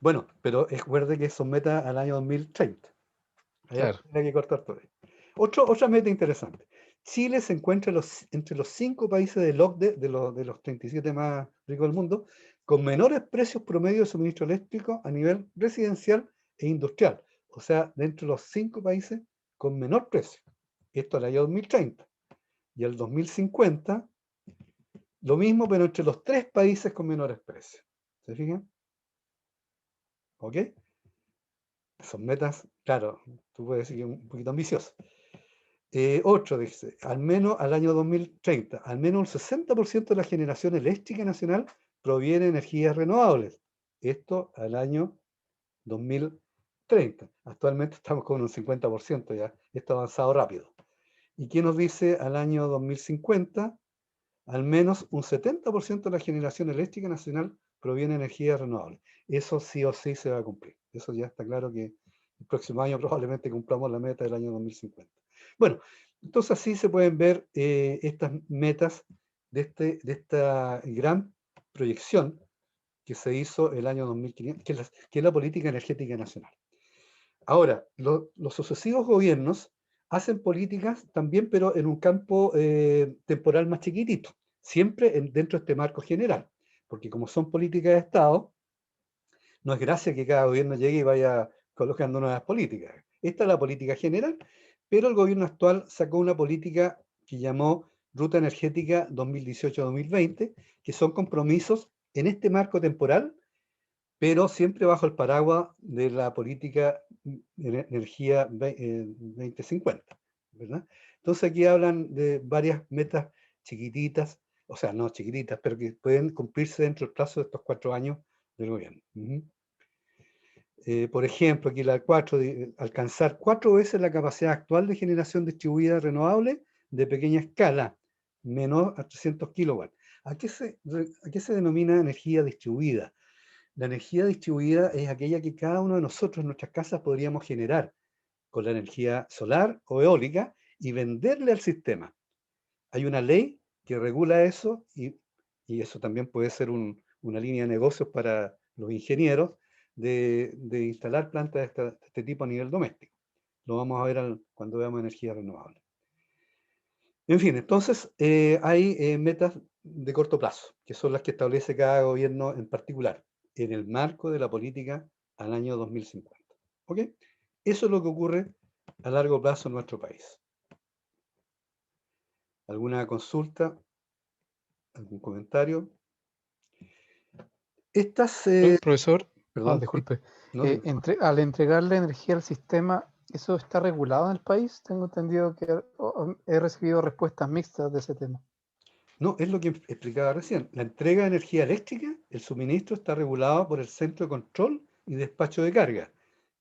Bueno, pero recuerde que son metas al año 2030. claro. Hay que cortar todo. Otra meta interesante. Chile se encuentra entre los 5 países del OCDE, de los 37 más ricos del mundo, con menores precios promedio de suministro eléctrico a nivel residencial e industrial. O sea, dentro de los 5 países con menor precio. Esto al año 2030. Y al 2050, lo mismo, pero entre los 3 países con menores precios. ¿Se fijan? ¿Ok? Son metas, claro, tú puedes decir que un poquito ambiciosas. Otro dice, al menos al año 2030, al menos el 60% de la generación eléctrica nacional proviene de energías renovables. Esto al año 2030. Actualmente estamos con un 50% ya. Esto ha avanzado rápido. ¿Y qué nos dice al año 2050? Al menos un 70% de la generación eléctrica nacional proviene de energías renovables. Eso sí o sí se va a cumplir. Eso ya está claro que el próximo año probablemente cumplamos la meta del año 2050. Bueno, entonces así se pueden ver estas metas de esta gran proyección que se hizo el año 2500, que es la política energética nacional. Ahora, los sucesivos gobiernos hacen políticas también, pero en un campo temporal más chiquitito, siempre dentro de este marco general, porque como son políticas de Estado, no es gracia que cada gobierno llegue y vaya colocando nuevas políticas. Esta es la política general, pero el gobierno actual sacó una política que llamó Ruta Energética 2018-2020, que son compromisos en este marco temporal, pero siempre bajo el paraguas de la política de energía 2050, ¿verdad? Entonces aquí hablan de varias metas chiquititas, o sea, no chiquititas, pero que pueden cumplirse dentro del plazo de estos 4 años del gobierno. Por ejemplo, aquí la 4, alcanzar 4 veces la capacidad actual de generación distribuida renovable de pequeña escala, menor a 300 kilowatts. ¿A qué se denomina energía distribuida? La energía distribuida es aquella que cada uno de nosotros en nuestras casas podríamos generar con la energía solar o eólica y venderle al sistema. Hay una ley que regula eso y eso también puede ser una línea de negocios para los ingenieros de instalar plantas de este tipo a nivel doméstico. Lo vamos a ver cuando veamos energía renovable. En fin, entonces hay metas de corto plazo, que son las que establece cada gobierno en particular, en el marco de la política al año 2050. ¿Ok? Eso es lo que ocurre a largo plazo en nuestro país. ¿Alguna consulta? ¿Algún comentario? Estas... Profesor, perdón, disculpe. no, Al entregarle energía al sistema, ¿eso está regulado en el país? Tengo entendido que he recibido respuestas mixtas de ese tema. no, es lo que explicaba recién. La entrega de energía eléctrica, el suministro está regulado por el Centro de Control y Despacho de Carga,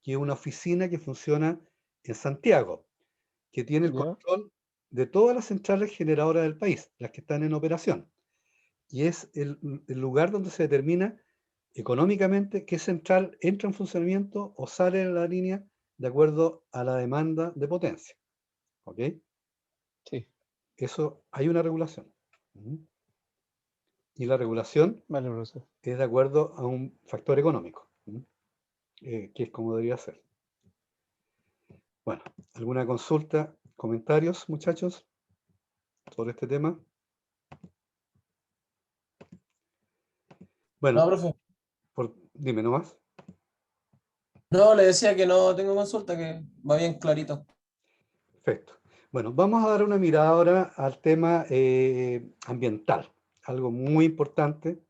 que es una oficina que funciona en Santiago, que tiene el ¿Ya? control de todas las centrales generadoras del país, las que están en operación. Y es el lugar donde se determina económicamente qué central entra en funcionamiento o sale de la línea de acuerdo a la demanda de potencia. ¿Ok? Sí, Eso hay una regulación. Y la regulación vale, profesor. es de acuerdo a un factor económico, que es como debería ser. Bueno, ¿alguna consulta, comentarios, muchachos? sobre este tema? No, Bueno, profe. dime nomás. No, le decía que no tengo consulta, que va bien clarito. Perfecto. Bueno, vamos a dar una mirada ahora al tema ambiental, algo muy importante,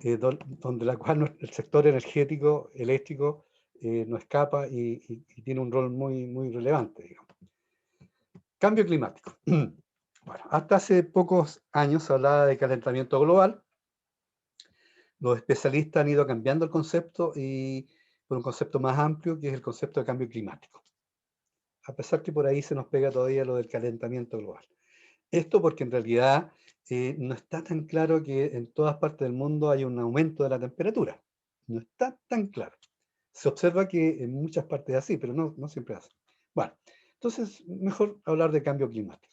donde la cual el sector energético, eléctrico, no escapa y tiene un rol muy, muy relevante, digamos. Cambio climático. Bueno, hasta hace pocos años se hablaba de calentamiento global. Los especialistas han ido cambiando el concepto y por un concepto más amplio, que es el concepto de cambio climático. A pesar que por ahí se nos pega todavía lo del calentamiento global. Esto porque en realidad no está tan claro que en todas partes del mundo hay un aumento de la temperatura. No está tan claro. Se observa que en muchas partes es así, pero no siempre es así. Bueno, entonces mejor hablar de cambio climático.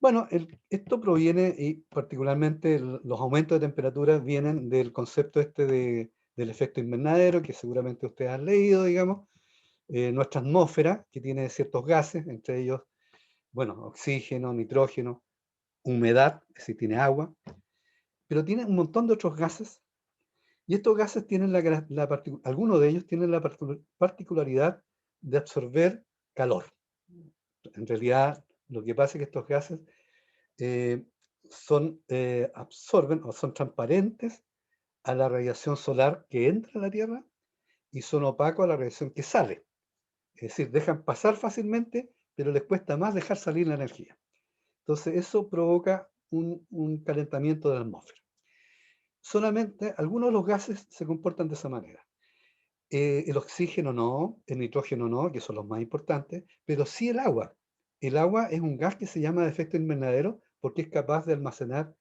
Bueno, esto proviene, y particularmente los aumentos de temperatura vienen del concepto del efecto invernadero, que seguramente ustedes han leído, digamos, nuestra atmósfera, que tiene ciertos gases, entre ellos, bueno, oxígeno, nitrógeno, humedad, es decir, tiene agua, pero tiene un montón de otros gases, y estos gases tienen algunos de ellos tienen la particularidad de absorber calor. En realidad, lo que pasa es que estos gases absorben o son transparentes a la radiación solar que entra a la Tierra y son opacos a la radiación que sale. Es decir, dejan pasar fácilmente, pero les cuesta más dejar salir la energía. Entonces, eso provoca un calentamiento de la atmósfera. Solamente algunos de los gases se comportan de esa manera. El oxígeno no, el nitrógeno no, que son los más importantes, pero sí el agua. El agua es un gas que se llama de efecto invernadero porque es capaz de almacenar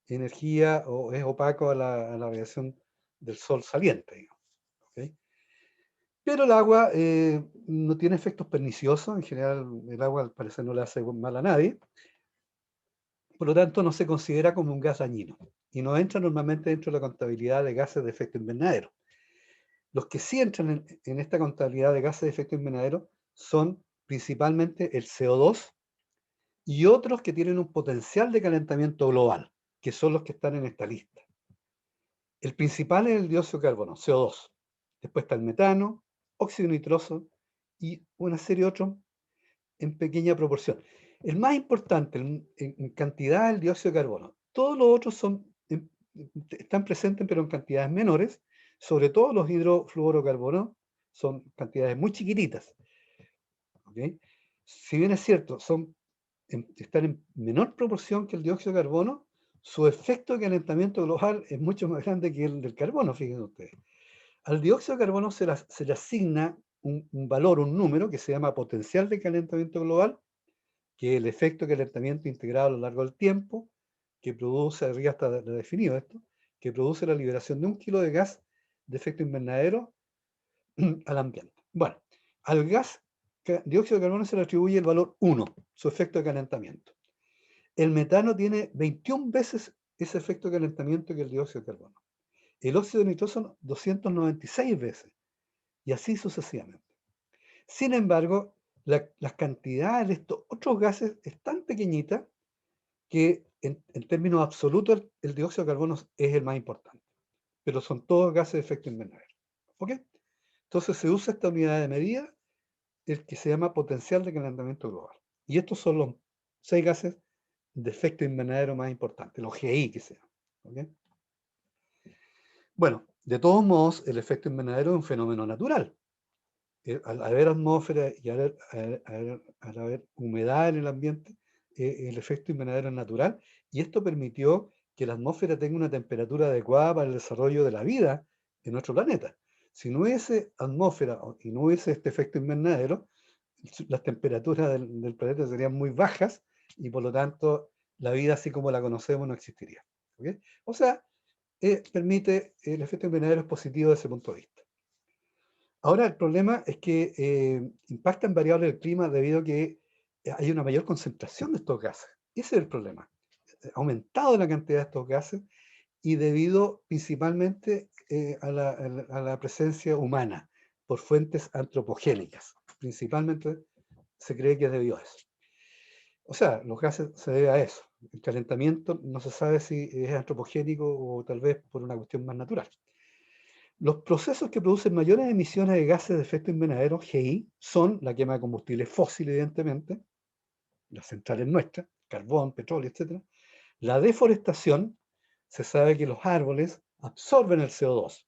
energía o es opaco a la radiación del sol saliente, digamos, ¿ok? Pero el agua no tiene efectos perniciosos, en general el agua al parecer no le hace mal a nadie, por lo tanto no se considera como un gas dañino y no entra normalmente dentro de la contabilidad de gases de efecto invernadero. Los que sí entran en esta contabilidad de gases de efecto invernadero son principalmente el CO2 y otros que tienen un potencial de calentamiento global, que son los que están en esta lista. El principal es el dióxido de carbono, CO2. Después está el metano, óxido nitroso y una serie de otros en pequeña proporción. El más importante en cantidad es el dióxido de carbono. Todos los otros están presentes pero en cantidades menores, sobre todo los hidrofluorocarbonos son cantidades muy chiquititas. ¿Okay? Si bien es cierto, están en menor proporción que el dióxido de carbono, su efecto de calentamiento global es mucho más grande que el del carbono, fíjense ustedes. Al dióxido de carbono se le asigna un valor, un número que se llama potencial de calentamiento global, que es el efecto de calentamiento integrado a lo largo del tiempo, que produce, arriba está definido esto, que produce la liberación de 1 kilo de gas de efecto invernadero al ambiente. Bueno, al gas dióxido de carbono se le atribuye el valor 1, su efecto de calentamiento. El metano tiene 21 veces ese efecto de calentamiento que el dióxido de carbono. El óxido nitroso 296 veces, y así sucesivamente. Sin embargo, las cantidades de estos otros gases es tan pequeñita que en términos absolutos el dióxido de carbono es el más importante, pero son todos gases de efecto invernadero. ¿Ok? Entonces se usa esta unidad de medida, el que se llama potencial de calentamiento global. Y estos son los 6 gases de efecto invernadero más importantes, los GI que sean. ¿Ok? Bueno, de todos modos, el efecto invernadero es un fenómeno natural. Al haber atmósfera y al haber humedad en el ambiente, el efecto invernadero es natural y esto permitió que la atmósfera tenga una temperatura adecuada para el desarrollo de la vida en nuestro planeta. Si no hubiese atmósfera y no hubiese este efecto invernadero, las temperaturas del planeta serían muy bajas y por lo tanto la vida así como la conocemos no existiría. ¿Okay? O sea, el efecto invernadero es positivo desde ese punto de vista. Ahora el problema es que impactan variables del clima debido a que hay una mayor concentración de estos gases. Ese es el problema. Ha aumentado la cantidad de estos gases y debido principalmente a la presencia humana por fuentes antropogénicas. Principalmente se cree que es debido a eso. O sea, los gases se debe a eso. El calentamiento no se sabe si es antropogénico o tal vez por una cuestión más natural. Los procesos que producen mayores emisiones de gases de efecto invernadero, GI, son la quema de combustibles fósiles, evidentemente, las centrales nuestras, carbón, petróleo, etc. La deforestación, se sabe que los árboles absorben el CO2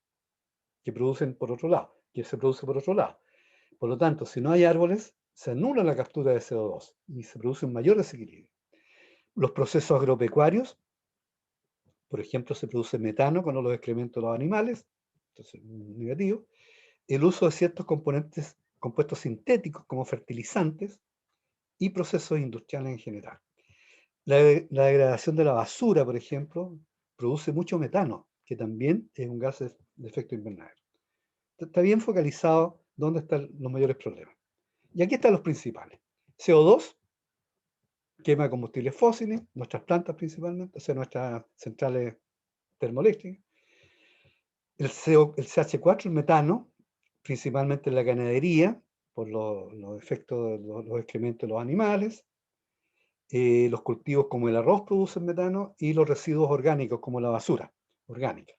que producen por otro lado, que se produce por otro lado. Por lo tanto, si no hay árboles, se anula la captura de CO2 y se produce un mayor desequilibrio. Los procesos agropecuarios, por ejemplo, se produce metano con los excrementos de los animales, entonces negativo. El uso de ciertos compuestos sintéticos como fertilizantes y procesos industriales en general. La degradación de la basura, por ejemplo, produce mucho metano, que también es un gas de efecto invernadero. Está bien focalizado dónde están los mayores problemas. Y aquí están los principales. CO2, quema de combustibles fósiles, nuestras plantas principalmente, o sea, nuestras centrales termoeléctricas. El CH4, el metano, principalmente en la ganadería, por los efectos de los excrementos de los animales. Los cultivos como el arroz producen metano y los residuos orgánicos como la basura orgánica.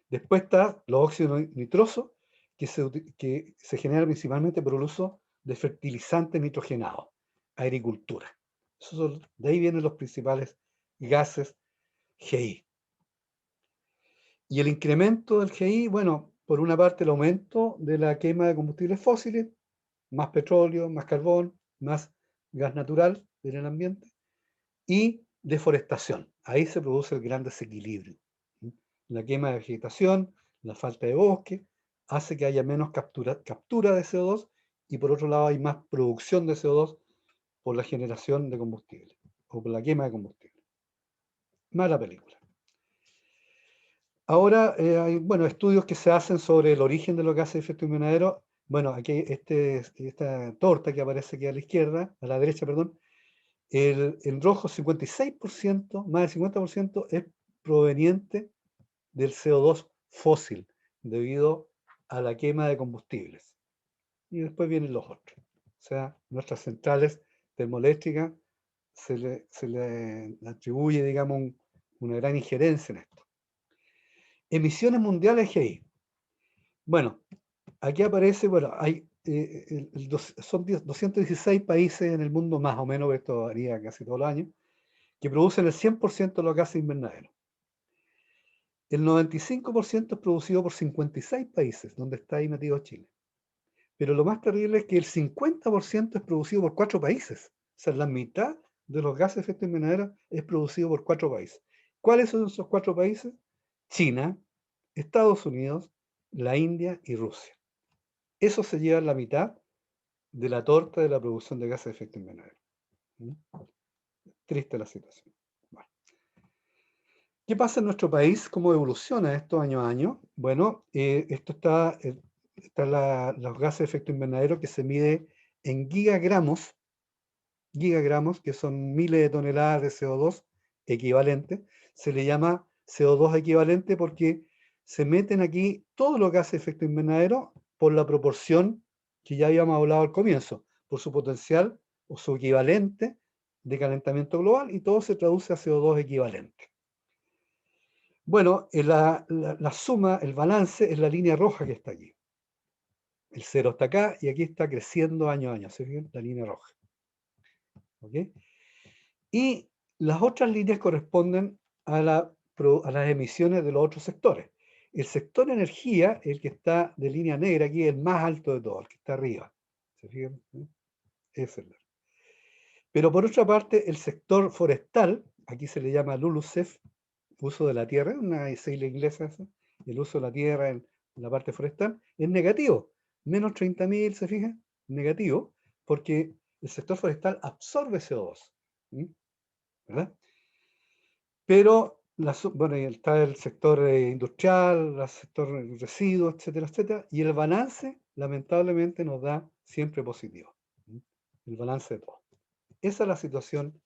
Después está los óxidos nitrosos, que se generan principalmente por el uso de fertilizantes nitrogenados, agricultura. De ahí vienen los principales gases GI. Y el incremento del GI, bueno, por una parte el aumento de la quema de combustibles fósiles, más petróleo, más carbón, más gas natural en el ambiente, y deforestación. Ahí se produce el gran desequilibrio. La quema de vegetación, la falta de bosque, hace que haya menos captura de CO2 y por otro lado hay más producción de CO2 por la generación de combustible o por la quema de combustible. Mala película. Ahora hay estudios que se hacen sobre el origen de los gases de efecto invernadero. Bueno, aquí esta torta que aparece aquí a la izquierda, a la derecha, perdón, en rojo 56%, más del 50% es proveniente del CO2 fósil debido a la quema de combustibles. Y después vienen los otros. O sea, nuestras centrales termoeléctricas se le atribuye, digamos, una gran injerencia en esto. Emisiones mundiales GI. Bueno, aquí aparece, hay, son 216 países en el mundo, más o menos, esto varía casi todos los años, que producen el 100% de los gases invernaderos. El 95% es producido por 56 países, donde está ahí metido Chile. Pero lo más terrible es que el 50% es producido por 4 países. O sea, la mitad de los gases de efecto invernadero es producido por 4 países. ¿Cuáles son esos 4 países? China, Estados Unidos, la India y Rusia. Eso se lleva la mitad de la torta de la producción de gases de efecto invernadero. Triste la situación. Bueno. ¿Qué pasa en nuestro país? ¿Cómo evoluciona esto año a año? Bueno, esto está los gases de efecto invernadero que se mide en gigagramos, que son miles de toneladas de CO2 equivalente. Se le llama CO2 equivalente porque se meten aquí todos los gases de efecto invernadero por la proporción que ya habíamos hablado al comienzo, por su potencial o su equivalente de calentamiento global, y todo se traduce a CO2 equivalente. Bueno, la suma, el balance es la línea roja que está aquí. El cero está acá y aquí está creciendo año a año, ¿se fijan? La línea roja. ¿Ok? Y las otras líneas corresponden a las emisiones de los otros sectores. El sector energía, el que está de línea negra aquí, es el más alto de todos, el que está arriba. ¿Se fijan? Es el. Pero por otra parte, el sector forestal, aquí se le llama LULUCEF, uso de la tierra, una sigla inglesa esa, el uso de la tierra en la parte forestal, es negativo. Menos 30.000, ¿se fijan? Negativo, porque el sector forestal absorbe CO2. ¿Verdad? Pero, está el sector industrial, el sector residuos, etcétera, etcétera, y el balance, lamentablemente, nos da siempre positivo. El balance de todo. Esa es la situación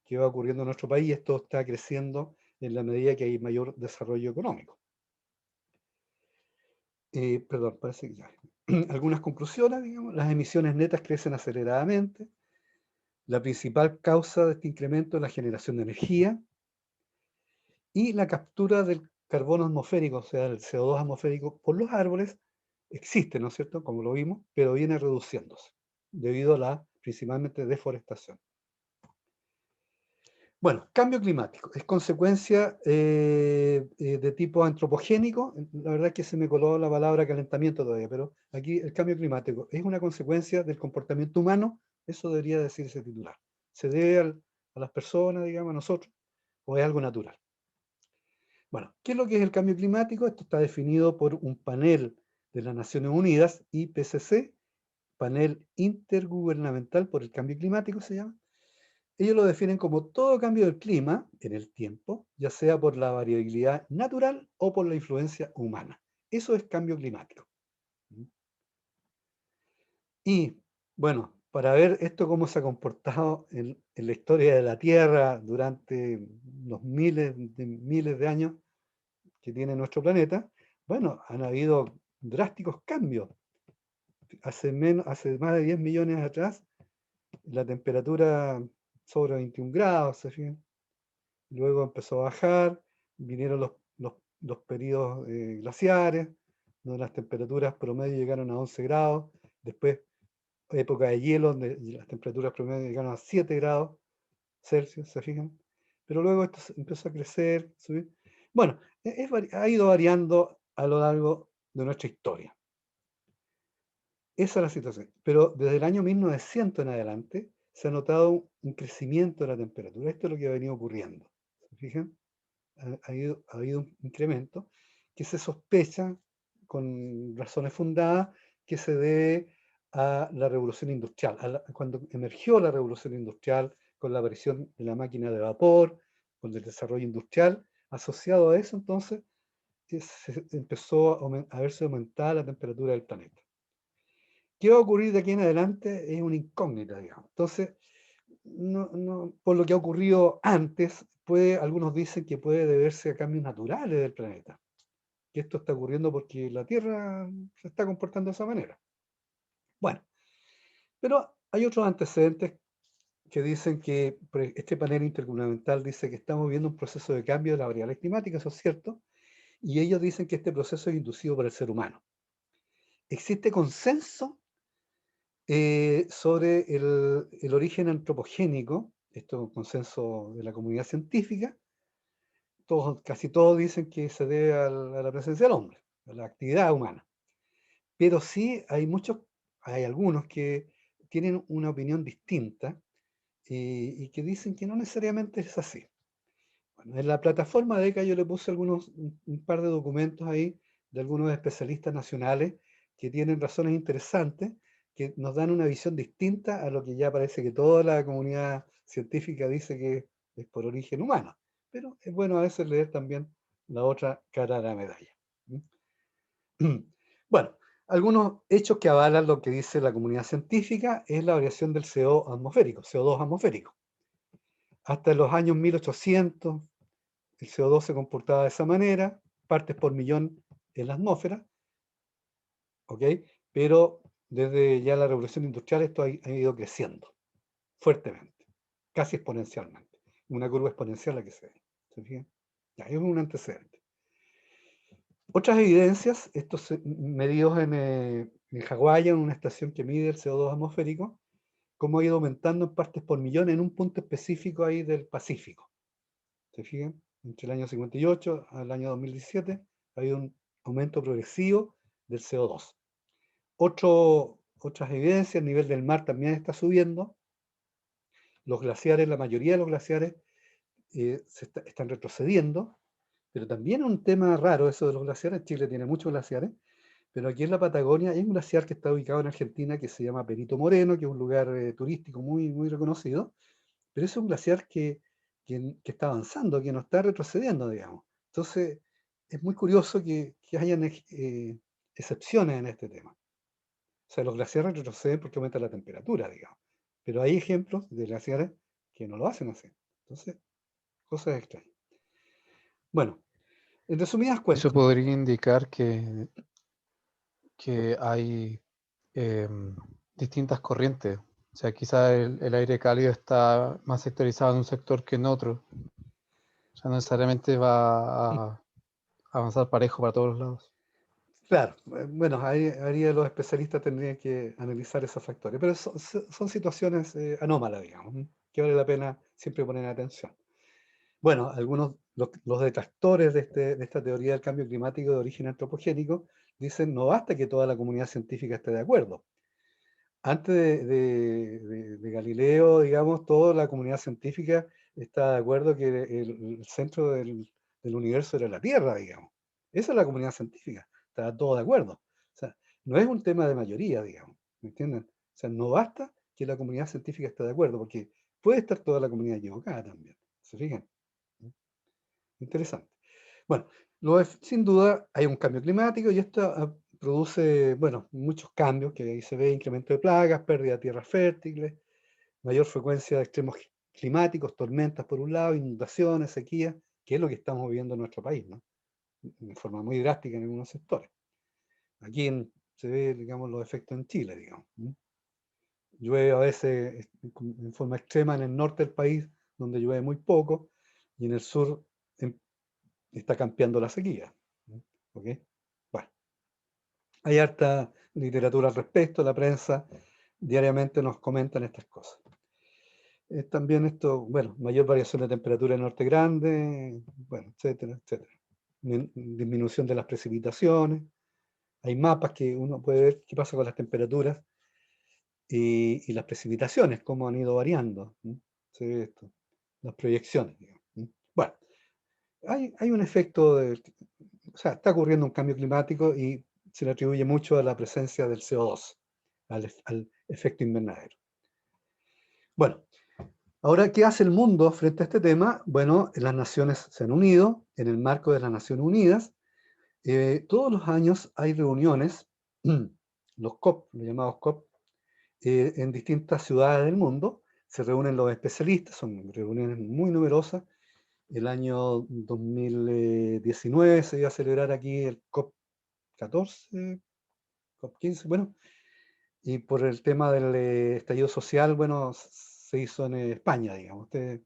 que va ocurriendo en nuestro país, y esto está creciendo en la medida que hay mayor desarrollo económico. Perdón, parece que ya. Algunas conclusiones, digamos, las emisiones netas crecen aceleradamente, La principal causa de este incremento es la generación de energía y la captura del carbono atmosférico, o sea, el CO2 atmosférico por los árboles, existe, ¿no es cierto?, como lo vimos, pero viene reduciéndose debido a la principalmente deforestación. Bueno, cambio climático es consecuencia de tipo antropogénico. La verdad es que se me coló la palabra calentamiento todavía, pero aquí el cambio climático es una consecuencia del comportamiento humano. Eso debería decir ese titular. ¿Se debe a las personas, digamos, a nosotros, o es algo natural? Bueno, ¿qué es lo que es el cambio climático? Esto está definido por un panel de las Naciones Unidas, IPCC, panel intergubernamental por el cambio climático se llama. Ellos lo definen como todo cambio del clima en el tiempo, ya sea por la variabilidad natural o por la influencia humana. Eso es cambio climático. Y bueno, para ver esto cómo se ha comportado en la historia de la Tierra durante los miles de años que tiene nuestro planeta, bueno, han habido drásticos cambios. Hace más de 10 millones atrás, la temperatura sobre 21 grados, ¿se fijan? Luego empezó a bajar, vinieron los periodos glaciares, donde las temperaturas promedio llegaron a 11 grados, después época de hielo, donde las temperaturas promedio llegaron a 7 grados Celsius, ¿se fijan? Pero luego esto empezó a crecer, subir. Bueno, ha ido variando a lo largo de nuestra historia. Esa es la situación. Pero desde el año 1900 en adelante se ha notado un crecimiento de la temperatura. Esto es lo que ha venido ocurriendo. ¿Se fijan? Ha habido un incremento que se sospecha, con razones fundadas, que se debe a la revolución industrial. Cuando emergió la revolución industrial, con la aparición de la máquina de vapor, con el desarrollo industrial, asociado a eso, entonces, se empezó a verse aumentada la temperatura del planeta. ¿Qué va a ocurrir de aquí en adelante? Es una incógnita, digamos. Entonces, por lo que ha ocurrido antes, algunos dicen que puede deberse a cambios naturales del planeta. Que esto está ocurriendo porque la Tierra se está comportando de esa manera. Bueno, pero hay otros antecedentes que dicen que este panel intergubernamental dice que estamos viendo un proceso de cambio de las variables climáticas, eso es cierto, y ellos dicen que este proceso es inducido por el ser humano. Existe consenso sobre el origen antropogénico, esto es un consenso de la comunidad científica. Casi todos dicen que se debe a la presencia del hombre, a la actividad humana. Pero sí hay algunos que tienen una opinión distinta y que dicen que no necesariamente es así. Bueno, en la plataforma de ECA yo le puse un par de documentos ahí de algunos especialistas nacionales que tienen razones interesantes, que nos dan una visión distinta a lo que ya parece que toda la comunidad científica dice que es por origen humano. Pero es bueno a veces leer también la otra cara de la medalla. Bueno, algunos hechos que avalan lo que dice la comunidad científica es la variación del CO2 atmosférico. Hasta los años 1800, el CO2 se comportaba de esa manera, partes por millón en la atmósfera, ¿ok? Pero desde ya la revolución industrial esto ha ido creciendo fuertemente, casi exponencialmente. Una curva exponencial la que se ve. ¿Se fijan? Ya, es un antecedente. Otras evidencias, estos medidos en Hawái, en una estación que mide el CO2 atmosférico, cómo ha ido aumentando en partes por millón en un punto específico ahí del Pacífico. ¿Se fijan? Entre el año 58 al año 2017 ha habido un aumento progresivo del CO2. Otras evidencias, el nivel del mar también está subiendo. Los glaciares, la mayoría de los glaciares están retrocediendo, pero también es un tema raro eso de los glaciares. Chile tiene muchos glaciares, pero aquí en la Patagonia hay un glaciar que está ubicado en Argentina que se llama Perito Moreno, que es un lugar turístico muy, muy reconocido, pero es un glaciar que está avanzando, que no está retrocediendo, digamos. Entonces, es muy curioso que hayan excepciones en este tema. O sea, los glaciares retroceden porque aumenta la temperatura, digamos. Pero hay ejemplos de glaciares que no lo hacen así. Entonces, cosas extrañas. Bueno, en resumidas cuentas, Eso podría indicar que hay distintas corrientes O sea, quizá el aire cálido está más sectorizado en un sector que en otro. O sea, no necesariamente va a avanzar parejo para todos los lados. Claro, bueno, ahí los especialistas tendrían que analizar esos factores, pero son situaciones anómalas, digamos, que vale la pena siempre poner atención. Bueno, algunos, los detractores de esta teoría del cambio climático de origen antropogénico dicen no basta que toda la comunidad científica esté de acuerdo. Antes de Galileo, digamos, toda la comunidad científica está de acuerdo que el centro del universo era la Tierra, digamos. Esa es la comunidad científica, está todo de acuerdo. O sea, no es un tema de mayoría, digamos, ¿me entienden? O sea, no basta que la comunidad científica esté de acuerdo, porque puede estar toda la comunidad equivocada también, ¿se fijan? Interesante. Bueno, sin duda hay un cambio climático y esto produce, bueno, muchos cambios, que ahí se ve incremento de plagas, pérdida de tierras fértiles, mayor frecuencia de extremos climáticos, tormentas por un lado, inundaciones, sequías, que es lo que estamos viviendo en nuestro país, ¿no? De forma muy drástica en algunos sectores. Aquí se ve, digamos, los efectos en Chile, digamos. Llueve a veces en forma extrema en el norte del país, donde llueve muy poco, y en el sur está campeando la sequía. ¿Ok? Bueno, hay harta literatura al respecto, la prensa diariamente nos comentan estas cosas. También esto, bueno, mayor variación de temperatura en Norte Grande, bueno, etcétera, etcétera. Disminución de las precipitaciones. Hay mapas que uno puede ver qué pasa con las temperaturas y las precipitaciones, cómo han ido variando. Se ve esto, las proyecciones, digamos. Bueno, hay un efecto o sea, está ocurriendo un cambio climático y se le atribuye mucho a la presencia del CO2, al efecto invernadero. Bueno, ahora, ¿qué hace el mundo frente a este tema? Bueno, las naciones se han unido en el marco de las Naciones Unidas. Todos los años hay reuniones, los COP, los llamados COP, en distintas ciudades del mundo. Se reúnen los especialistas, son reuniones muy numerosas. El año 2019 se iba a celebrar aquí el COP 14, COP 15, bueno, y por el tema del estallido social, bueno, se hizo en España, digamos. Ustedes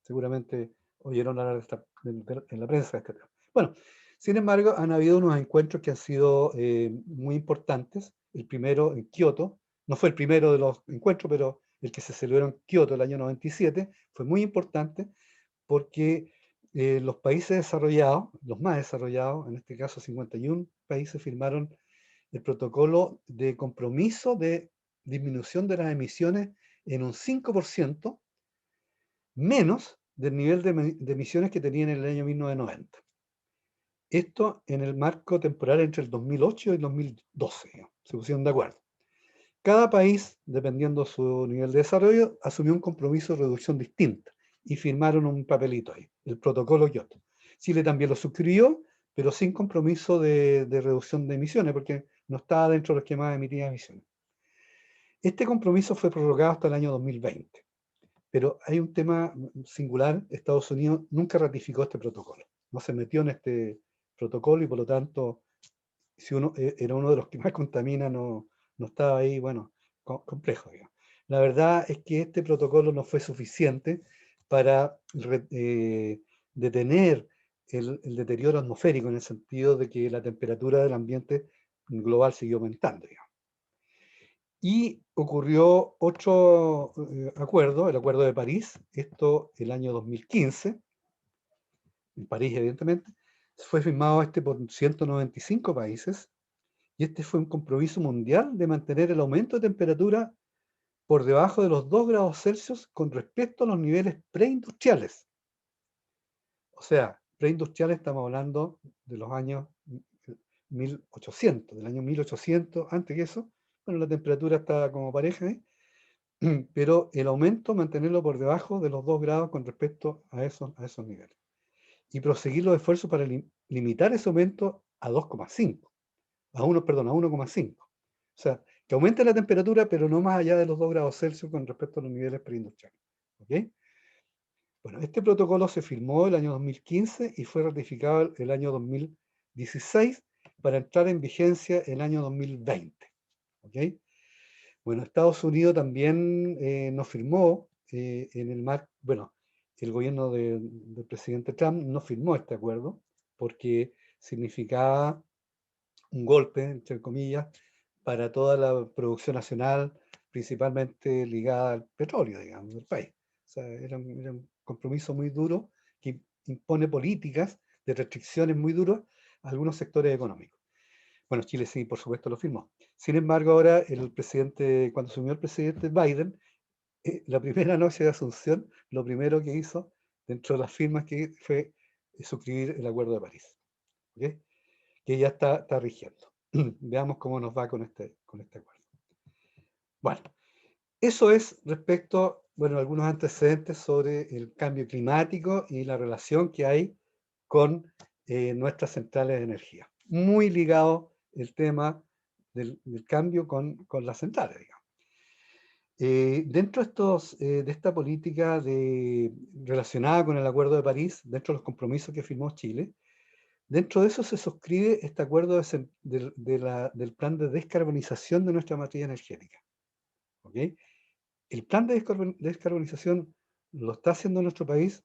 seguramente oyeron hablar en la prensa de este tema. Bueno, sin embargo, han habido unos encuentros que han sido muy importantes. El primero en Kioto, no fue el primero de los encuentros, pero el que se celebró en Kioto el año 97, fue muy importante porque los países desarrollados, los más desarrollados, en este caso 51 países, firmaron el protocolo de compromiso de disminución de las emisiones en un 5% menos del nivel de emisiones que tenían en el año 1990. Esto en el marco temporal entre el 2008 y el 2012, digamos, se pusieron de acuerdo. Cada país, dependiendo de su nivel de desarrollo, asumió un compromiso de reducción distinta y firmaron un papelito ahí, el protocolo Kioto. Chile también lo suscribió, pero sin compromiso de reducción de emisiones, porque no estaba dentro de los que más emitían emisiones. Este compromiso fue prorrogado hasta el año 2020, pero hay un tema singular: Estados Unidos nunca ratificó este protocolo, no se metió en este protocolo y por lo tanto, si uno era uno de los que más contamina, no estaba ahí, bueno, complejo, digamos. La verdad es que este protocolo no fue suficiente para detener el deterioro atmosférico, en el sentido de que la temperatura del ambiente global siguió aumentando, digamos. Y ocurrió otro acuerdo, el Acuerdo de París, esto el año 2015, en París evidentemente, fue firmado por 195 países, y este fue un compromiso mundial de mantener el aumento de temperatura por debajo de los 2 grados Celsius con respecto a los niveles preindustriales. O sea, preindustriales estamos hablando de los años 1800, del año 1800, antes que eso, bueno, la temperatura estaba como pareja, pero el aumento, mantenerlo por debajo de los 2 grados con respecto a esos niveles. Y proseguir los esfuerzos para limitar ese aumento a 2,5, a 1,5. O sea, que aumente la temperatura, pero no más allá de los 2 grados Celsius con respecto a los niveles preindustriales. ¿Ok? Bueno, este protocolo se firmó el año 2015 y fue ratificado el año 2016 para entrar en vigencia el año 2020. ¿Ok? Bueno, Estados Unidos también no firmó en el marco, bueno, el gobierno del presidente Trump no firmó este acuerdo porque significaba un golpe, entre comillas, para toda la producción nacional, principalmente ligada al petróleo, digamos, del país. O sea, era un compromiso muy duro que impone políticas de restricciones muy duras a algunos sectores económicos. Bueno, Chile sí, por supuesto, lo firmó. Sin embargo, ahora el presidente, cuando asumió el presidente Biden, la primera noche de Asunción, lo primero que hizo dentro de las firmas que fue suscribir el Acuerdo de París, ¿ok? Que ya está rigiendo. Veamos cómo nos va con este acuerdo. Bueno, eso es respecto, bueno, algunos antecedentes sobre el cambio climático y la relación que hay con nuestras centrales de energía. Muy ligado el tema del cambio con las centrales, digamos. Dentro de esta política relacionada con el Acuerdo de París, dentro de los compromisos que firmó Chile, dentro de eso se suscribe este acuerdo del plan de descarbonización de nuestra matriz energética. ¿Ok? El plan de descarbonización lo está haciendo nuestro país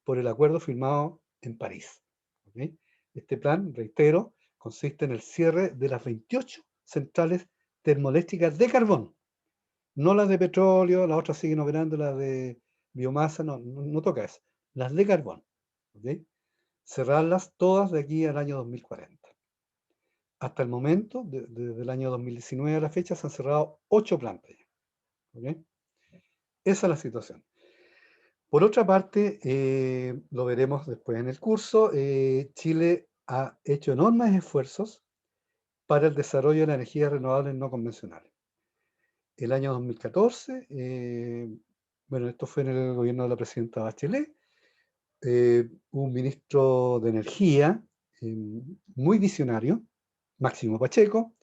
por el acuerdo firmado en París. ¿Ok? Este plan, reitero, consiste en el cierre de las 28 centrales termoeléctricas de carbón. No las de petróleo, las otras siguen operando, las de biomasa, no toca eso. Las de carbón. ¿Ok? Cerrarlas todas de aquí al año 2040. Hasta el momento, desde el año 2019 a la fecha, se han cerrado 8 plantas. ¿Okay? Esa es la situación. Por otra parte, lo veremos después en el curso, Chile ha hecho enormes esfuerzos para el desarrollo de la energía renovable no convencional. El año 2014, bueno, esto fue en el gobierno de la presidenta Bachelet, un ministro de energía muy visionario, Máximo Pacheco,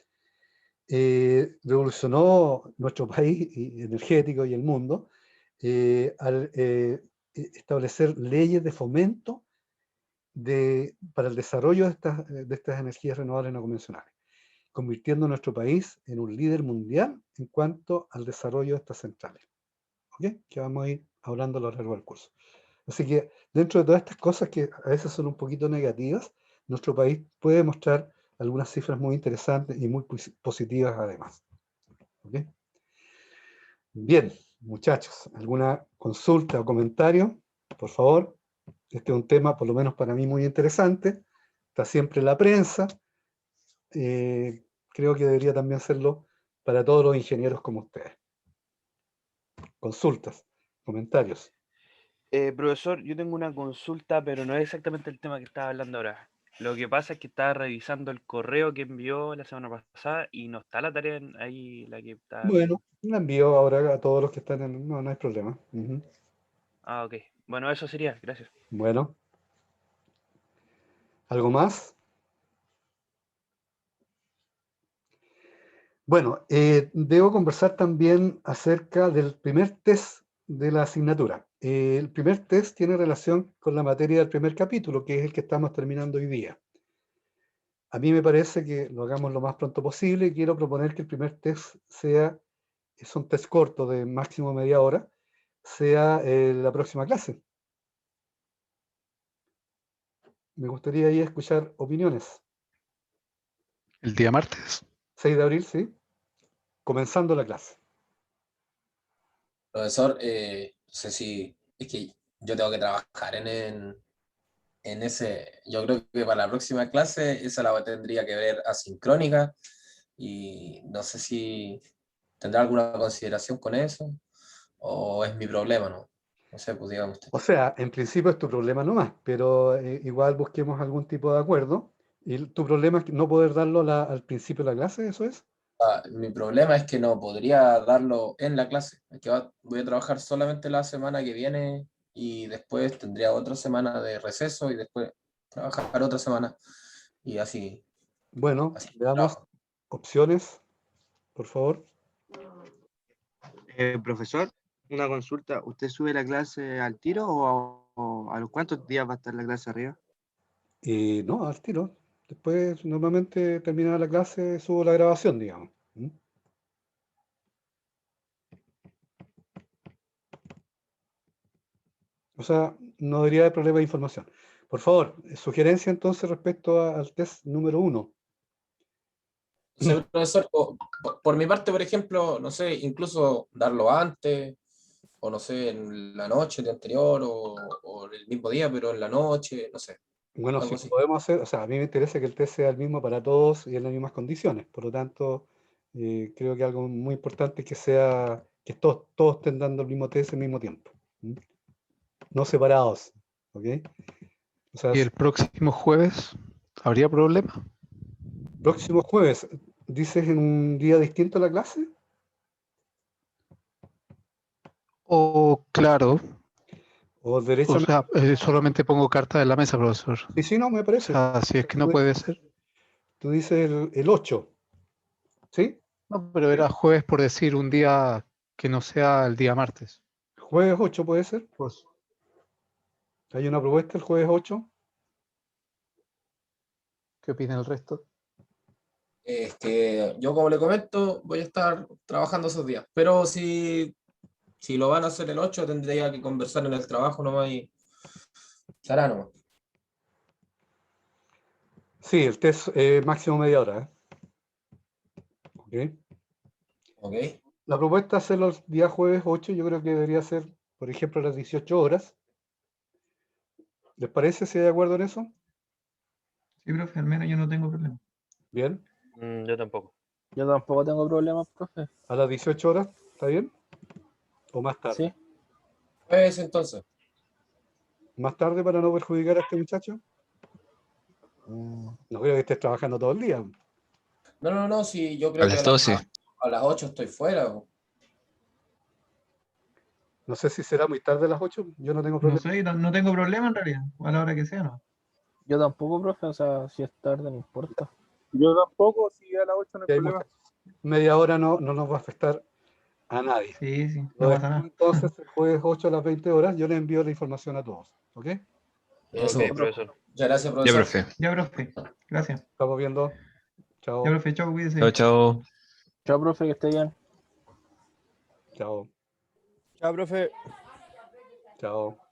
revolucionó nuestro país energético y el mundo al establecer leyes de fomento para el desarrollo de estas energías renovables no convencionales, convirtiendo a nuestro país en un líder mundial en cuanto al desarrollo de estas centrales. ¿Ok? Que vamos a ir hablando a lo largo del curso. Así que dentro de todas estas cosas que a veces son un poquito negativas, nuestro país puede mostrar algunas cifras muy interesantes y muy positivas además. ¿Ok? Bien, muchachos, ¿alguna consulta o comentario? Por favor, este es un tema, por lo menos para mí, muy interesante. Está siempre en la prensa. Creo que debería también serlo para todos los ingenieros como ustedes. Consultas, comentarios. Profesor, yo tengo una consulta, pero no es exactamente el tema que estaba hablando ahora. Lo que pasa es que estaba revisando el correo que envió la semana pasada y no está la tarea ahí, la que está. Bueno, la envío ahora a todos los que están en... No, no hay problema. Ah, ok. Bueno, eso sería, gracias. Bueno, ¿algo más? Bueno, debo conversar también acerca del primer test de la asignatura. El primer test tiene relación con la materia del primer capítulo, que es el que estamos terminando hoy día. A mí me parece que lo hagamos lo más pronto posible y quiero proponer que el primer test es un test corto de máximo media hora, sea la próxima clase. Me gustaría ahí escuchar opiniones. El día martes. 6 de abril, sí, comenzando la clase. Profesor, no sé si es que yo tengo que trabajar en ese, yo creo que para la próxima clase esa la tendría que ver asincrónica y no sé si tendrá alguna consideración con eso o es mi problema, ¿no? No sé, pues dígame usted. O sea, en principio es tu problema nomás, pero igual busquemos algún tipo de acuerdo. Y tu problema es no poder darlo al principio de la clase, ¿eso es? Mi problema es que no podría darlo en la clase, es que voy a trabajar solamente la semana que viene y después tendría otra semana de receso y después trabajar otra semana y así, Bueno, así veamos trabajo. opciones, por favor. Profesor, una consulta. ¿Usted sube la clase al tiro o a los cuántos días va a estar la clase arriba? No, al tiro. Después, normalmente terminada la clase, subo la grabación, digamos. ¿Mm? O sea, no debería haber problema de información. Por favor, sugerencia entonces respecto al test número 1. Sí, profesor, por mi parte, por ejemplo, no sé, incluso darlo antes, o no sé, en la noche de anterior, o el mismo día, pero en la noche, no sé, Bueno, algo si así. podemos hacer, o sea, a mí me interesa que el test sea el mismo para todos y en las mismas condiciones. Por lo tanto, creo que algo muy importante es que sea que todos estén dando el mismo test al mismo tiempo. ¿Mm? No separados. ¿Ok? O sea, ¿Y el próximo jueves habría problema? próximo jueves, ¿dices en un día distinto a la clase? O claro, ¿O o derechamente? sea, solamente pongo carta en la mesa, profesor. Sí, sí, no, me O parece. sea, si es que no puede ser. Tú dices el 8, ¿sí? No, pero era jueves por decir un día que no sea el día martes. Jueves 8 puede ser. Pues, Hay una propuesta el jueves 8. ¿qué opina el resto? Es que yo, como le comento, voy a estar trabajando esos días, pero si lo van a hacer el 8 tendría que conversar en el trabajo nomás y será nomás. Sí, el test máximo media hora. ¿Ok? ¿Ok? La propuesta es hacerlo el día jueves 8, yo creo que debería ser, por ejemplo, a las 18 horas. ¿Les parece si hay de acuerdo en eso? Sí, profe, al menos yo no tengo problema. Bien. Yo tampoco. Yo tampoco tengo problemas, profe. A las 18 horas, ¿está bien? ¿O más tarde? Sí. Pues entonces, ¿Más tarde para no perjudicar a este muchacho? No creo que estés trabajando todo el día. no, si yo A creo que las 12. a las 8 estoy fuera. No sé si será muy tarde a las 8, yo no tengo No problema. sé, no tengo problema en realidad, a la hora que sea, ¿no? Yo tampoco, profe, o sea, si es tarde no importa. Yo tampoco, si a las 8 no hay Si hay problema. media hora no nos va a afectar a nadie. Sí, sí, Lo no pasa dejamos nada. entonces el jueves 8 a las 20 horas, yo le envío la información a todos. ¿Ok? Eso. Ok, profesor. Muchas gracias, Ya, profesor. profe. Ya, profe, gracias. Estamos viendo. Ya, Chao. profe, chao, cuídese. Chao, chao. Chao, profe, que esté bien. Chao. Chao, profe. Chao.